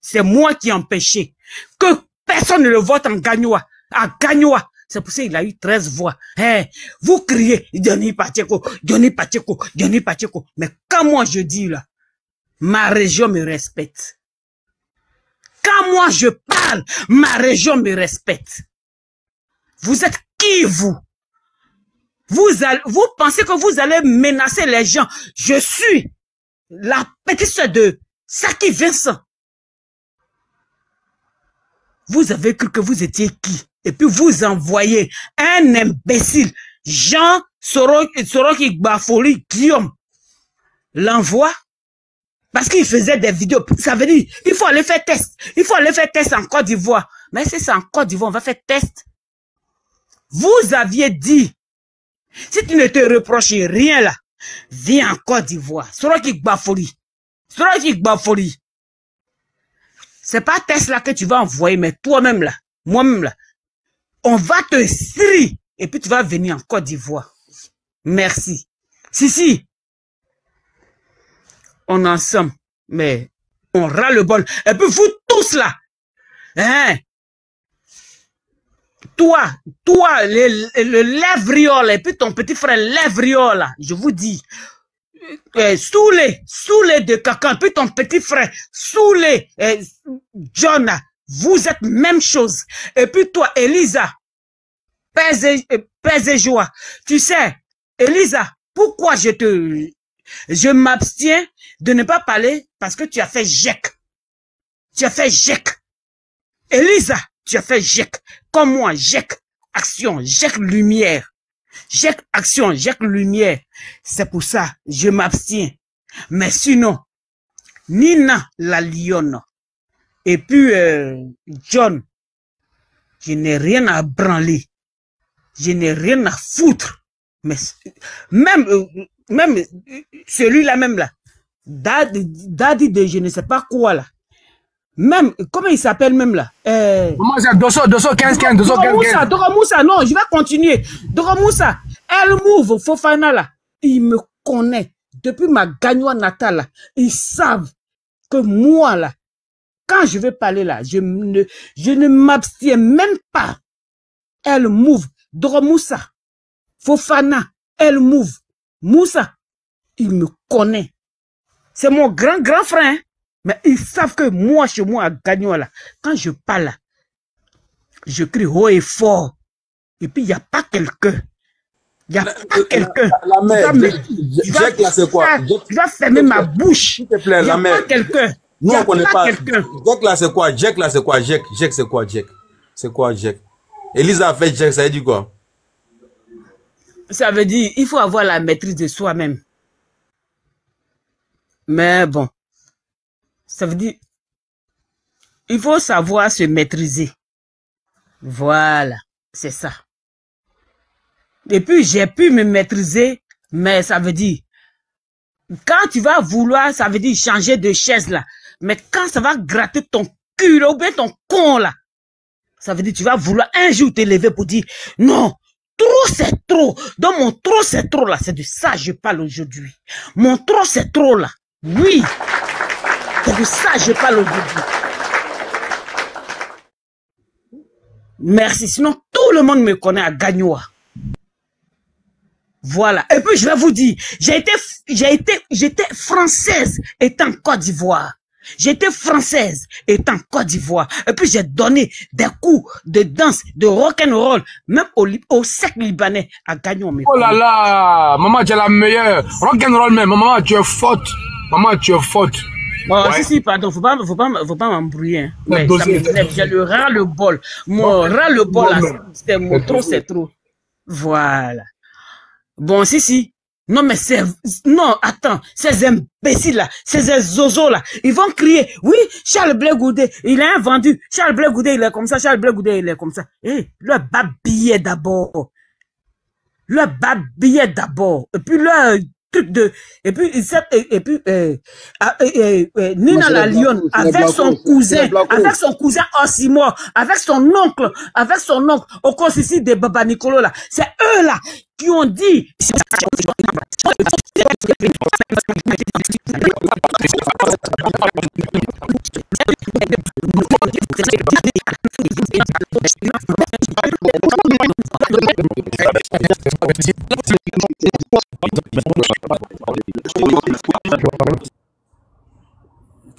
[SPEAKER 12] C'est moi qui ai empêché que personne ne le vote en Gagnoa. À Gagnoa. C'est pour ça qu'il a eu 13 voix. Vous criez, Johnny Pacheco. Mais quand moi je dis là, ma région me respecte. Quand moi je parle, ma région me respecte. Vous êtes qui, vous? Vous pensez que vous allez menacer les gens? Je suis la petite soeur de Saki Vincent. Vous avez cru que vous étiez qui? Et puis vous envoyez un imbécile, Jean Soroki Bafoli Guillaume, l'envoie parce qu'il faisait des vidéos. Ça veut dire, il faut aller faire test. Il faut aller faire test en Côte d'Ivoire. Mais si c'est en Côte d'Ivoire, on va faire test. Vous aviez dit, si tu ne te reproches rien là, viens en Côte d'Ivoire. Soroki Bafoli. Soroki Bafoli. C'est pas test là que tu vas envoyer, mais toi-même là, moi-même là, on va te strier et puis tu vas venir en Côte d'Ivoire. Merci. Si. On en somme, mais on râle le bol. Et puis vous tous là, hein? Toi, le lèvriol, et puis ton petit frère lèvriol là, je vous dis, Soulé de Cacan, puis ton petit frère, Soulé, John, vous êtes même chose. Et puis toi, Elisa, pèse et joie. Tu sais, Elisa, pourquoi je m'abstiens de ne pas parler parce que tu as fait GEC. Tu as fait GEC. Elisa, tu as fait GEC. Comme moi, GEC, action, GEC, lumière. GEC, action, GEC, lumière. C'est pour ça, je m'abstiens. Mais sinon, Nina, la lionne, et puis John, je n'ai rien à branler. Je n'ai rien à foutre. Mais même celui-là même là, Daddy de je ne sais pas quoi là. Même, comment il s'appelle même là?
[SPEAKER 10] Comment c'est 215,
[SPEAKER 12] Doromoussa, non, je vais continuer. Doromoussa, El Move, Fofana là, il me connaît. Depuis ma gagnoire natale là, ils savent que moi là, quand je vais parler là, je ne m'abstiens même pas. El Move, Doromoussa, Fofana, El Move, Moussa, il me connaît. C'est mon grand frère, hein? Mais ils savent que moi, chez moi, à Gagnon, là, quand je parle, là, je crie haut et fort. Et puis, il n'y a pas quelqu'un. Il n'y a pas quelqu'un.
[SPEAKER 4] La mère, Jack, là, c'est quoi?
[SPEAKER 12] Tu vas fermer ma bouche.
[SPEAKER 4] S'il te plaît, la mère.
[SPEAKER 12] Il n'y a pas quelqu'un.
[SPEAKER 4] Nous, on ne connaît pas. Jack, là, c'est quoi? Jack, là, c'est quoi? Jack, c'est quoi, Jack? C'est quoi, Jack? Elisa a fait Jack, ça veut dire quoi?
[SPEAKER 12] Ça veut dire, il faut avoir la maîtrise de soi-même. Mais bon. Ça veut dire, il faut savoir se maîtriser. Voilà, c'est ça. Et puis, j'ai pu me maîtriser, mais ça veut dire, quand tu vas vouloir, ça veut dire changer de chaise là. Mais quand ça va gratter ton cul là, ou bien ton con là, ça veut dire, tu vas vouloir un jour te lever pour dire, non, trop c'est trop. Donc mon trop c'est trop là, c'est de ça que je parle aujourd'hui. Mon trop c'est trop là, oui. C'est de ça que je parle aujourd'hui. Merci. Sinon, tout le monde me connaît à Gagnoa. Voilà. Et puis, je vais vous dire, j'étais française étant en Côte d'Ivoire. J'étais française étant en Côte d'Ivoire. Et puis, j'ai donné des coups de danse, de rock'n'roll, même au sec libanais à Gagnoa.
[SPEAKER 10] Oh là là, maman, tu es la meilleure. Rock'n'roll même. Maman, tu es forte. Maman, tu es forte.
[SPEAKER 12] Oh, ouais. Si, pardon, faut pas m'embrouiller. Hein. Ouais, j'ai le ras-le-bol. Mon ras-le-bol, là, c'était mon trop, c'est trop. Voilà. Bon, si. Non, mais non, attends, ces imbéciles là, ces zozos là, ils vont crier, oui, Charles Blé Goudé, il a vendu, Charles Blé Goudé, il est comme ça, Charles Blé Goudé, il est comme ça. Eh, le babillet d'abord. Le babillet d'abord. Et puis le truc de, et puis Nina la Lionne, avec son cousin Osimo, avec son oncle, au cause ici de Baba Nicolo là, c'est eux là qui ont dit.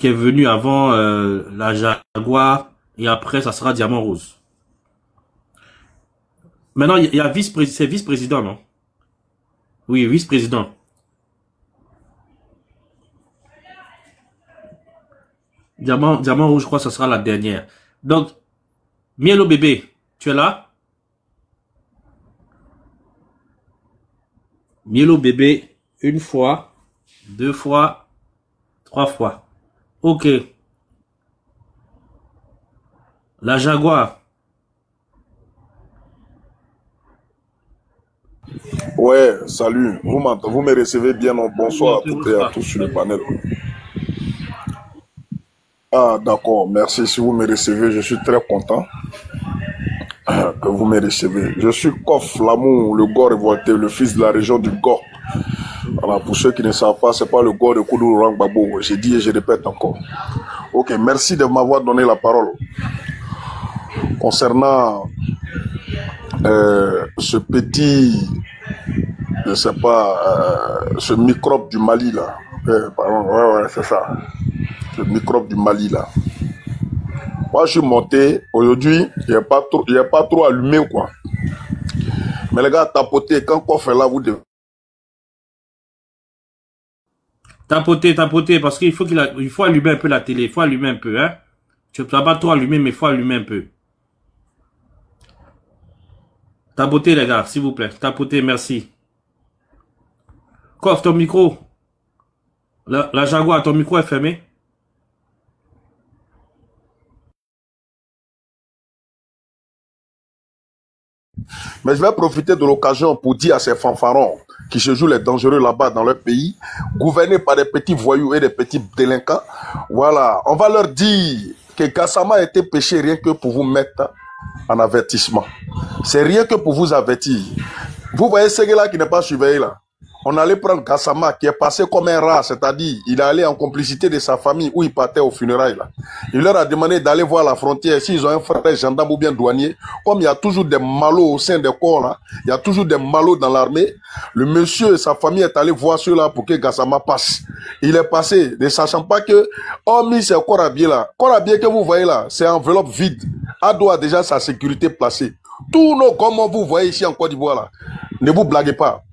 [SPEAKER 5] qui est venu avant la Jaguar, et après, ça sera Diamant Rose. Maintenant, il y a c'est vice-président, non? Oui, vice-président. Diamant Rouge, je crois que ça sera la dernière. Donc, Mielo bébé, tu es là? Mielo bébé, 1 fois, 2 fois, 3 fois. Ok. La Jaguar.
[SPEAKER 13] Ouais, salut. Vous me recevez bien, non? Bonsoir à toutes et à tous sur le panel. Ah, d'accord, merci. Si vous me recevez, je suis très content que vous me recevez. Je suis Kof Lamou, le Gor révolté, le fils de la région du Gor. Voilà, pour ceux qui ne savent pas, c'est pas le Gor de Koudou Rang Babo. J'ai dit et je répète encore. Ok, merci de m'avoir donné la parole. Concernant ce petit, je sais pas, ce microbe du Mali là. Pardon, ouais, c'est ça. Le microbe du Mali là. Moi je suis monté, aujourd'hui, il n'est pas trop allumé quoi. Mais les gars, tapoter, quand quoi fait là, vous devez.
[SPEAKER 5] Tapoter, parce qu'il faut il faut allumer un peu la télé, il faut allumer un peu, hein. Tu ne vas pas trop allumer, mais il faut allumer un peu. Tapoter les gars, s'il vous plaît. Tapoter, merci. Coffre ton micro. La Jaguar, ton micro est fermé.
[SPEAKER 13] Mais je vais profiter de l'occasion pour dire à ces fanfarons qui se jouent les dangereux là-bas dans leur pays, gouvernés par des petits voyous et des petits délinquants, voilà, on va leur dire que Gassama a été péché rien que pour vous mettre en avertissement. C'est rien que pour vous avertir. Vous voyez ce gars-là qui n'est pas surveillé là. On allait prendre Gassama qui est passé comme un rat, c'est-à-dire il est allé en complicité de sa famille où il partait au funérailles là. Il leur a demandé d'aller voir la frontière s'ils ont un frère gendarme ou bien douanier. Comme il y a toujours des malots au sein des corps là, il y a toujours des malots dans l'armée. Le monsieur et sa famille est allé voir ceux-là pour que Gassama passe. Il est passé, ne sachant pas que, hormis ce Korabier là, Korabier que vous voyez là, c'est enveloppe vide. Ado a déjà sa sécurité placée. Tous nos comment vous voyez ici en Côte d'Ivoire là, ne vous blaguez pas.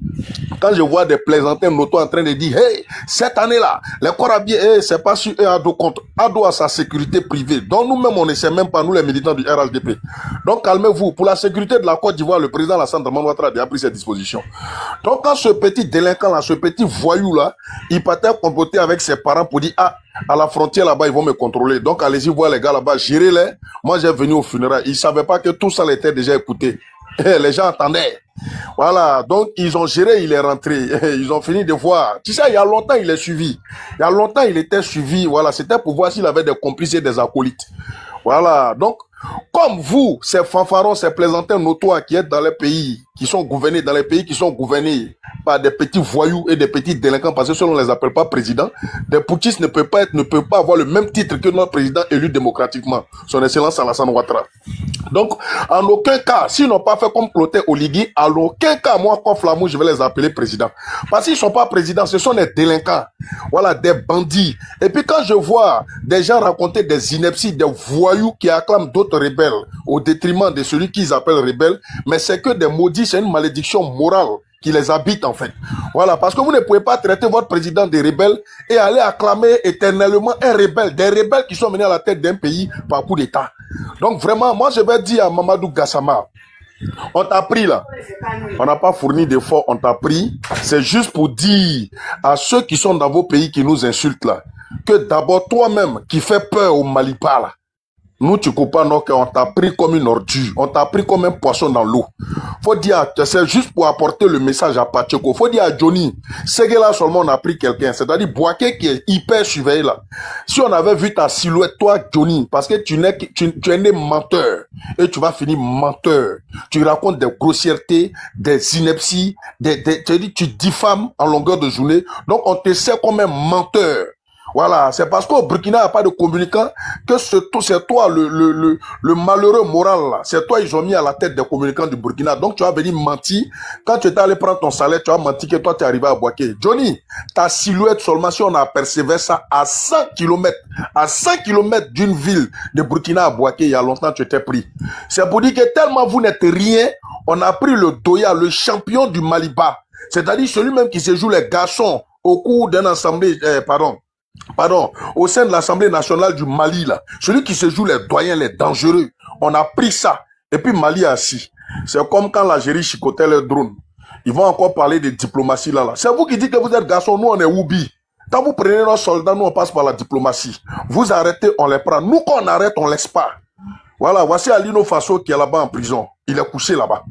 [SPEAKER 13] Quand je vois des plaisantins moto en train de dire, hey, cette année-là, les Korabiers, hey, c'est pas sur Ado compte. Ado a sa sécurité privée. Donc nous-mêmes, on ne sait même pas, nous les militants du RHDP. Donc calmez-vous. Pour la sécurité de la Côte d'Ivoire, le président Alassane Dramane Ouattara a pris ses dispositions. Donc quand ce petit délinquant-là, ce petit voyou-là, il partait comploter avec ses parents pour dire, ah, à la frontière là-bas, ils vont me contrôler. Donc allez-y voir les gars là-bas, gérez-les. Moi, j'ai venu au funérail. Ils ne savaient pas que tout ça l'était déjà écouté. Les gens entendaient. Voilà, donc ils ont géré, il est rentré. Ils ont fini de voir. Tu sais, il y a longtemps, il est suivi. Il y a longtemps, il était suivi. Voilà, c'était pour voir s'il avait des complices et des acolytes. Voilà, donc, comme vous, ces fanfarons, ces plaisantins notoires qui êtes dans les pays, qui sont gouvernés, dans les pays qui sont gouvernés par des petits voyous et des petits délinquants, parce que ceux on ne les appelle pas présidents, des putschistes ne peuvent pas avoir le même titre que notre président élu démocratiquement, son excellence Alassane Ouattara. Donc, en aucun cas, s'ils n'ont pas fait comme Clotaire Oligui, en aucun cas, moi, comme Flamou, je vais les appeler présidents. Parce qu'ils ne sont pas présidents, ce sont des délinquants. Voilà, des bandits. Et puis quand je vois des gens raconter des inepties, des voyous qui acclament d'autres rebelles, au détriment de celui qu'ils appellent rebelles, mais c'est que des maudits, c'est une malédiction morale qui les habite en fait. Voilà, parce que vous ne pouvez pas traiter votre président de rebelle et aller acclamer éternellement un rebelle, des rebelles qui sont menés à la tête d'un pays par coup d'État. Donc vraiment, moi je vais dire à Mamadou Gassama, on t'a pris là, on n'a pas fourni d'efforts, on t'a pris, c'est juste pour dire à ceux qui sont dans vos pays qui nous insultent là, que d'abord toi-même qui fais peur au Malipa là, nous, tu comprends, non, qu'on t'a pris comme une ordure. On t'a pris comme un poisson dans l'eau. Faut dire, c'est juste pour apporter le message à Pacheco. Faut dire à Johnny, c'est que là seulement on a pris quelqu'un. C'est-à-dire Boaké qui est hyper surveillé là. Si on avait vu ta silhouette, toi, Johnny, parce que tu es né menteur. Et tu vas finir menteur. Tu racontes des grossièretés, des inepties, tu diffames en longueur de journée. Donc on te sait comme un menteur. Voilà, c'est parce qu'au Burkina, il n'y a pas de communicant que c'est toi le malheureux moral là. C'est toi, ils ont mis à la tête des communicants du Burkina. Donc tu as venu mentir. Quand tu étais allé prendre ton salaire, tu as menti que toi, tu es arrivé à Bouaké. Johnny, ta silhouette seulement, si on a apercevé ça à 100 km, à 100 km d'une ville de Burkina à Bouaké, il y a longtemps, tu étais pris. C'est pour dire que tellement vous n'êtes rien, on a pris le Doya, le champion du Maliba. C'est-à-dire celui-même qui se joue les garçons au cours d'un assemblée, au sein de l'Assemblée nationale du Mali, là. Celui qui se joue les doyens, les dangereux. On a pris ça. Et puis Mali a assis. C'est comme quand l'Algérie chicotait le drone. Ils vont encore parler de diplomatie là. C'est vous qui dites que vous êtes garçon, nous on est Woubi. Quand vous prenez nos soldats, nous on passe par la diplomatie. Vous arrêtez, on les prend. Nous quand on arrête, on laisse pas. Voilà, voici Alino Faso qui est là-bas en prison. Il est couché là-bas.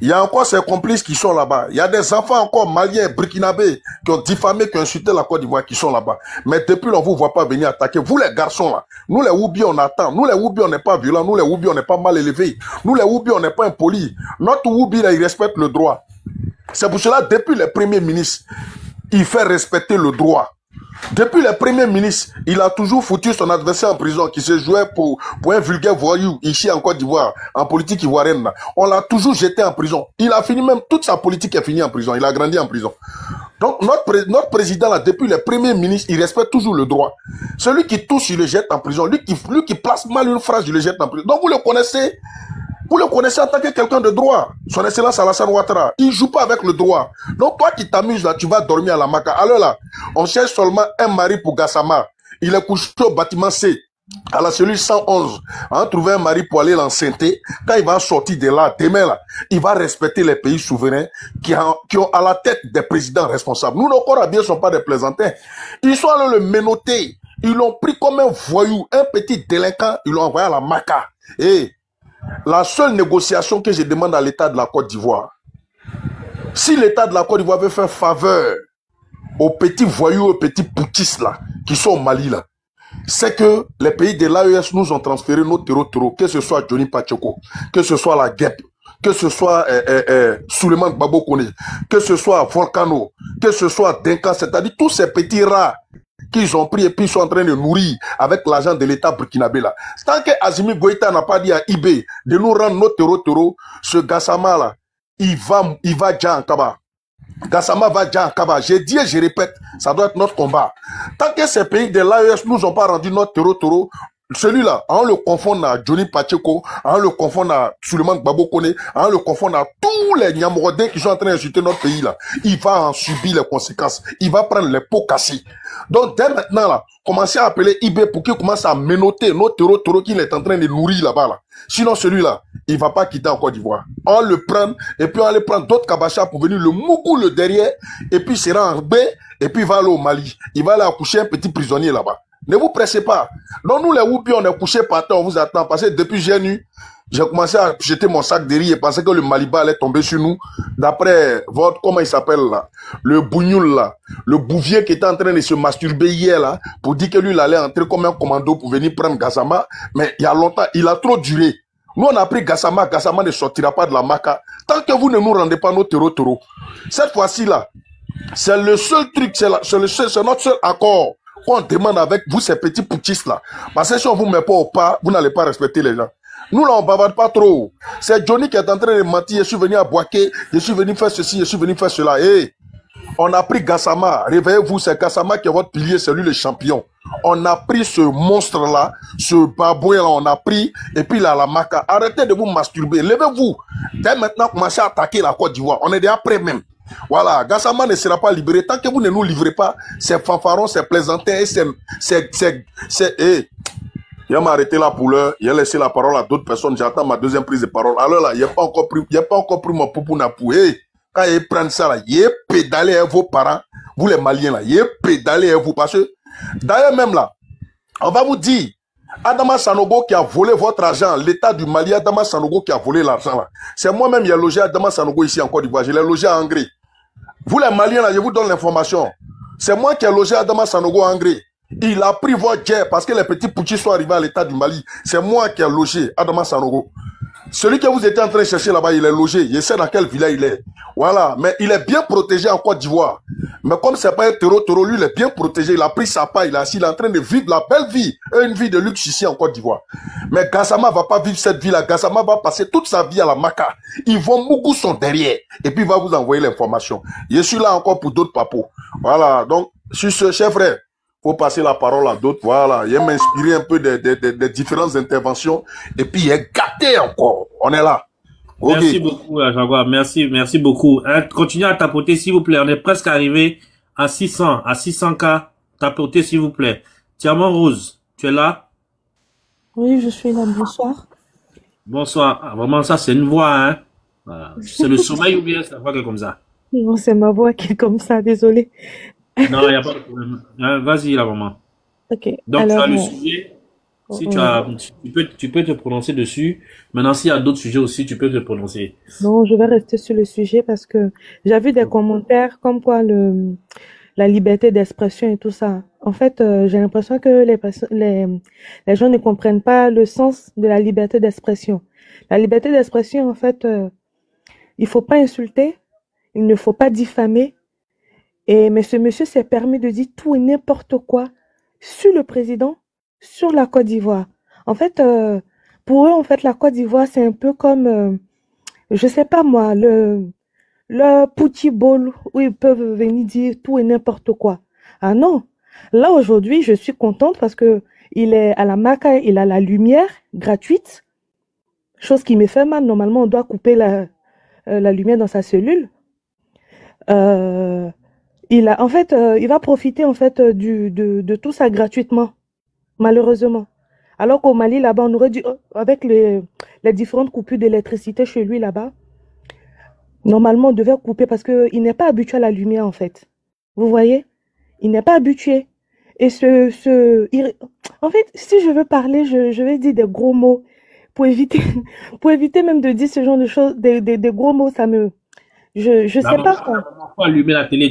[SPEAKER 13] Il y a encore ses complices qui sont là-bas. Il y a des enfants encore maliens, burkinabés, qui ont diffamé, qui ont insulté la Côte d'Ivoire, qui sont là-bas. Mais depuis, on ne vous voit pas venir attaquer. Vous les garçons là, nous les Woubi, on attend. Nous les Woubi, on n'est pas violents. Nous les Woubi, on n'est pas mal élevés. Nous les Woubi, on n'est pas impolis. Notre Woubi, là, il respecte le droit. C'est pour cela, depuis le Premier ministre, il fait respecter le droit. Depuis le Premier ministre, il a toujours foutu son adversaire en prison qui se jouait pour un vulgaire voyou ici en Côte d'Ivoire, en politique ivoirienne. On l'a toujours jeté en prison. Il a fini même, toute sa politique est finie en prison. Il a grandi en prison. Donc notre président, là, depuis le Premier ministre, il respecte toujours le droit. Celui qui touche, il le jette en prison. Lui qui place mal une phrase, il le jette en prison. Donc vous le connaissez. Vous le connaissez en tant que quelqu'un de droit. Son excellence Alassane Ouattara. Il ne joue pas avec le droit. Donc toi qui t'amuses là, tu vas dormir à la Maca. Alors là, on cherche seulement un mari pour Gassama. Il est couché au bâtiment C, à la cellule 111. On a trouvé un mari pour aller l'enceinter. Quand il va sortir de là, demain là, il va respecter les pays souverains qui ont à la tête des présidents responsables. Nous, nos corps ne sont pas des plaisantins. Ils sont allés le menotter. Ils l'ont pris comme un voyou, un petit délinquant. Ils l'ont envoyé à la Maca. Et la seule négociation que je demande à l'État de la Côte d'Ivoire, si l'État de la Côte d'Ivoire veut faire faveur aux petits voyous, aux petits putschistes là, qui sont au Mali là, c'est que les pays de l'AES nous ont transféré nos terreaux, que ce soit Johnny Pacheco, que ce soit la GEP, que ce soit Souleymane Gbagbo Kone, que ce soit Volcano, que ce soit Denka, c'est-à-dire tous ces petits rats qu'ils ont pris et puis ils sont en train de nourrir avec l'argent de l'État burkinabé là. Tant que Azimi Goïta n'a pas dit à IB de nous rendre nos terreaux, ce Gassama là, il va déjà en Kaba. Gassama va déjà en Kaba. J'ai dit et je répète, ça doit être notre combat. Tant que ces pays de l'AES nous ont pas rendu notre terreau, celui-là, on le confond à Johnny Pacheco, on le confond à Souleymane Gbagbo Kone, on le confond à tous les Niamorodins qui sont en train d'insulter notre pays là. Il va en subir les conséquences. Il va prendre les pots cassés. Donc, dès maintenant là, commencez à appeler IB pour qu'il commence à menotter nos terreaux qu'il est en train de nourrir là-bas là. Sinon, celui-là, il va pas quitter en Côte d'Ivoire. On le prend, et puis on aller prendre d'autres kabachas pour venir le mougou le derrière, et puis il sera en B, et puis il va aller au Mali. Il va aller accoucher un petit prisonnier là-bas. Ne vous pressez pas. Donc nous les Woupi, on est couché par terre, on vous attend. Parce que depuis j'ai commencé à jeter mon sac de riz et penser que le Maliba allait tomber sur nous. D'après votre, comment il s'appelle là, le bougnoul là, le bouvier qui était en train de se masturber hier là, pour dire que lui il allait entrer comme un commando pour venir prendre Gassama. Mais il y a longtemps, il a trop duré. Nous on a pris Gassama, Gassama ne sortira pas de la Maca. Tant que vous ne nous rendez pas nos terreaux. Cette fois-ci là, c'est le seul truc, c'est notre seul accord qu'on demande avec vous ces petits putschistes là. Parce que si on vous met pas au pas, vous n'allez pas respecter les gens. Nous là on bavarde pas trop. C'est Johnny qui est en train de mentir. Je suis venu à Bouaké, je suis venu faire ceci, je suis venu faire cela. Hey, on a pris Gassama. Réveillez-vous, c'est Gassama qui est votre pilier, c'est lui le champion. On a pris ce monstre là, ce babouin là, on a pris, et puis là la Maca. Arrêtez de vous masturber, levez-vous. Dès maintenant, commencez à attaquer la Côte d'Ivoire. On est déjà prêt même. Voilà, Gassama ne sera pas libéré. Tant que vous ne nous livrez pas, ces fanfarons, ces plaisantins, il m'a arrêté là pour l'heure, il a laissé la parole à d'autres personnes, j'attends ma deuxième prise de parole. Alors là, il n'a pas encore pris mon poupou napou. Quand il prend ça là, il est pédalé à vos parents, vous les Maliens là, il est pédalé à vous. Parce que, d'ailleurs même là, on va vous dire, Adama Sanogo qui a volé votre argent, l'État du Mali, Adama Sanogo qui a volé l'argent là. C'est moi-même qui ai logé Adama Sanogo ici en Côte d'Ivoire, je l'ai logé à Angri. Vous les Maliens là, je vous donne l'information. C'est moi qui ai logé Adama Sanogo à Angri. Il a pris votre jet parce que les petits putschistes sont arrivés à l'État du Mali. C'est moi qui ai logé Adama Sanogo. Celui que vous étiez en train de chercher là-bas, il est logé. Je sais dans quelle villa il est. Voilà. Mais il est bien protégé en Côte d'Ivoire. Mais comme c'est pas un terreau, lui, il est bien protégé. Il a pris sa part, il est assis, il est en train de vivre la belle vie. Une vie de luxe ici en Côte d'Ivoire. Mais Gassama va pas vivre cette vie-là. Gassama va passer toute sa vie à la Maca. Yvon Mougou sont derrière. Et puis il va vous envoyer l'information. Je suis là encore pour d'autres papos. Voilà. Donc, sur ce, cher frère, faut passer la parole à d'autres. Voilà. Il m'inspirer un peu des différentes interventions. Et puis, il est gâté encore. On est là. Okay.
[SPEAKER 5] Merci beaucoup, Jaguar. Merci beaucoup. Continuez à tapoter, s'il vous plaît. On est presque arrivé à 600K. Tapotez, s'il vous plaît. Diamant Rose, tu es là?
[SPEAKER 14] Oui, je suis là. Bonsoir.
[SPEAKER 5] Bonsoir. Ah, vraiment, ça, c'est une voix, hein. Voilà. C'est le sommeil ou bien c'est la voix qui est comme ça?
[SPEAKER 14] Non, c'est ma voix qui est comme ça, désolé.
[SPEAKER 5] Non, il n'y a pas de problème. Vas-y, là, maman.
[SPEAKER 14] Ok.
[SPEAKER 5] Donc,
[SPEAKER 14] alors,
[SPEAKER 5] tu as le sujet. Si tu peux te prononcer dessus. Maintenant, s'il y a d'autres sujets aussi, tu peux te prononcer.
[SPEAKER 14] Non, je vais rester sur le sujet parce que j'ai vu des commentaires comme quoi la liberté d'expression et tout ça. En fait, j'ai l'impression que les gens ne comprennent pas le sens de la liberté d'expression. La liberté d'expression, en fait, il faut pas insulter, il ne faut pas diffamer. Mais ce monsieur s'est permis de dire tout et n'importe quoi sur le président, sur la Côte d'Ivoire. En fait, pour eux, en fait, la Côte d'Ivoire, c'est un peu comme, je sais pas moi, le petit bol où ils peuvent venir dire tout et n'importe quoi. Ah non. Là, aujourd'hui, je suis contente parce que il est à la Maca, il a la lumière gratuite. Chose qui me fait mal. Normalement, on doit couper la lumière dans sa cellule. Il va profiter, en fait, de tout ça gratuitement. Malheureusement. Alors qu'au Mali, là-bas, on aurait dû, avec les différentes coupures d'électricité chez lui, là-bas, normalement, on devait couper parce qu'il n'est pas habitué à la lumière, en fait. Vous voyez? Il n'est pas habitué. Et en fait, si je veux parler, je vais dire des gros mots pour éviter même de dire ce genre de choses, des gros mots, ça me... Je sais pas quoi.
[SPEAKER 5] Faut allumer la télé,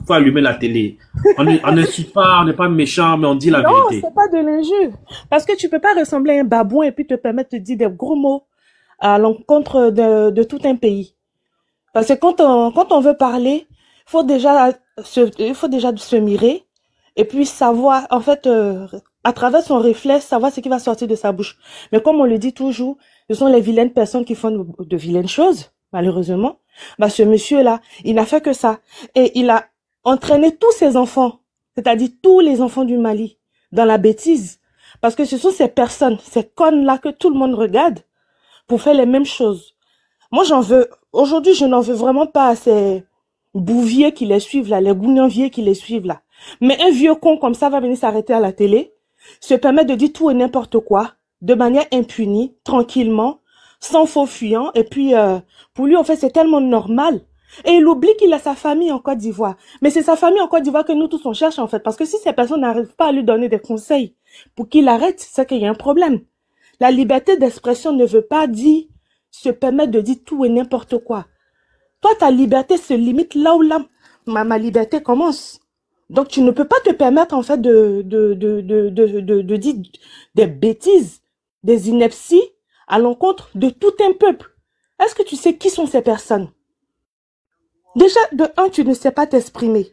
[SPEAKER 5] faut allumer la télé. On n'insulte pas, on n'est pas méchant, mais on dit la vérité.
[SPEAKER 14] Non, c'est pas de l'injure. Parce que tu peux pas ressembler à un babouin et puis te permettre de dire des gros mots à l'encontre de tout un pays. Parce que quand on veut parler, faut déjà se mirer et puis savoir, en fait, à travers son réflexe, savoir ce qui va sortir de sa bouche. Mais comme on le dit toujours, ce sont les vilaines personnes qui font de vilaines choses, malheureusement. Bah, ce monsieur-là, il n'a fait que ça. Et il a entraîné tous ses enfants, c'est-à-dire tous les enfants du Mali, dans la bêtise. Parce que ce sont ces personnes, ces connes-là que tout le monde regarde pour faire les mêmes choses. Moi, aujourd'hui, je n'en veux vraiment pas à ces bouviers qui les suivent là, les gounanviers qui les suivent là. Mais un vieux con comme ça va venir s'arrêter à la télé, se permettre de dire tout et n'importe quoi, de manière impunie, tranquillement, sans faux fuyant, et puis pour lui, en fait, c'est tellement normal. Et il oublie qu'il a sa famille en Côte d'Ivoire. Mais c'est sa famille en Côte d'Ivoire que nous tous on cherche, en fait. Parce que si ces personnes n'arrivent pas à lui donner des conseils pour qu'il arrête, c'est qu'il y a un problème. La liberté d'expression ne veut pas dire se permettre de dire tout et n'importe quoi. Toi, ta liberté se limite là où ma liberté commence. Donc, tu ne peux pas te permettre, en fait, de dire des bêtises, des inepties à l'encontre de tout un peuple. Est-ce que tu sais qui sont ces personnes? Déjà, de un, tu ne sais pas t'exprimer.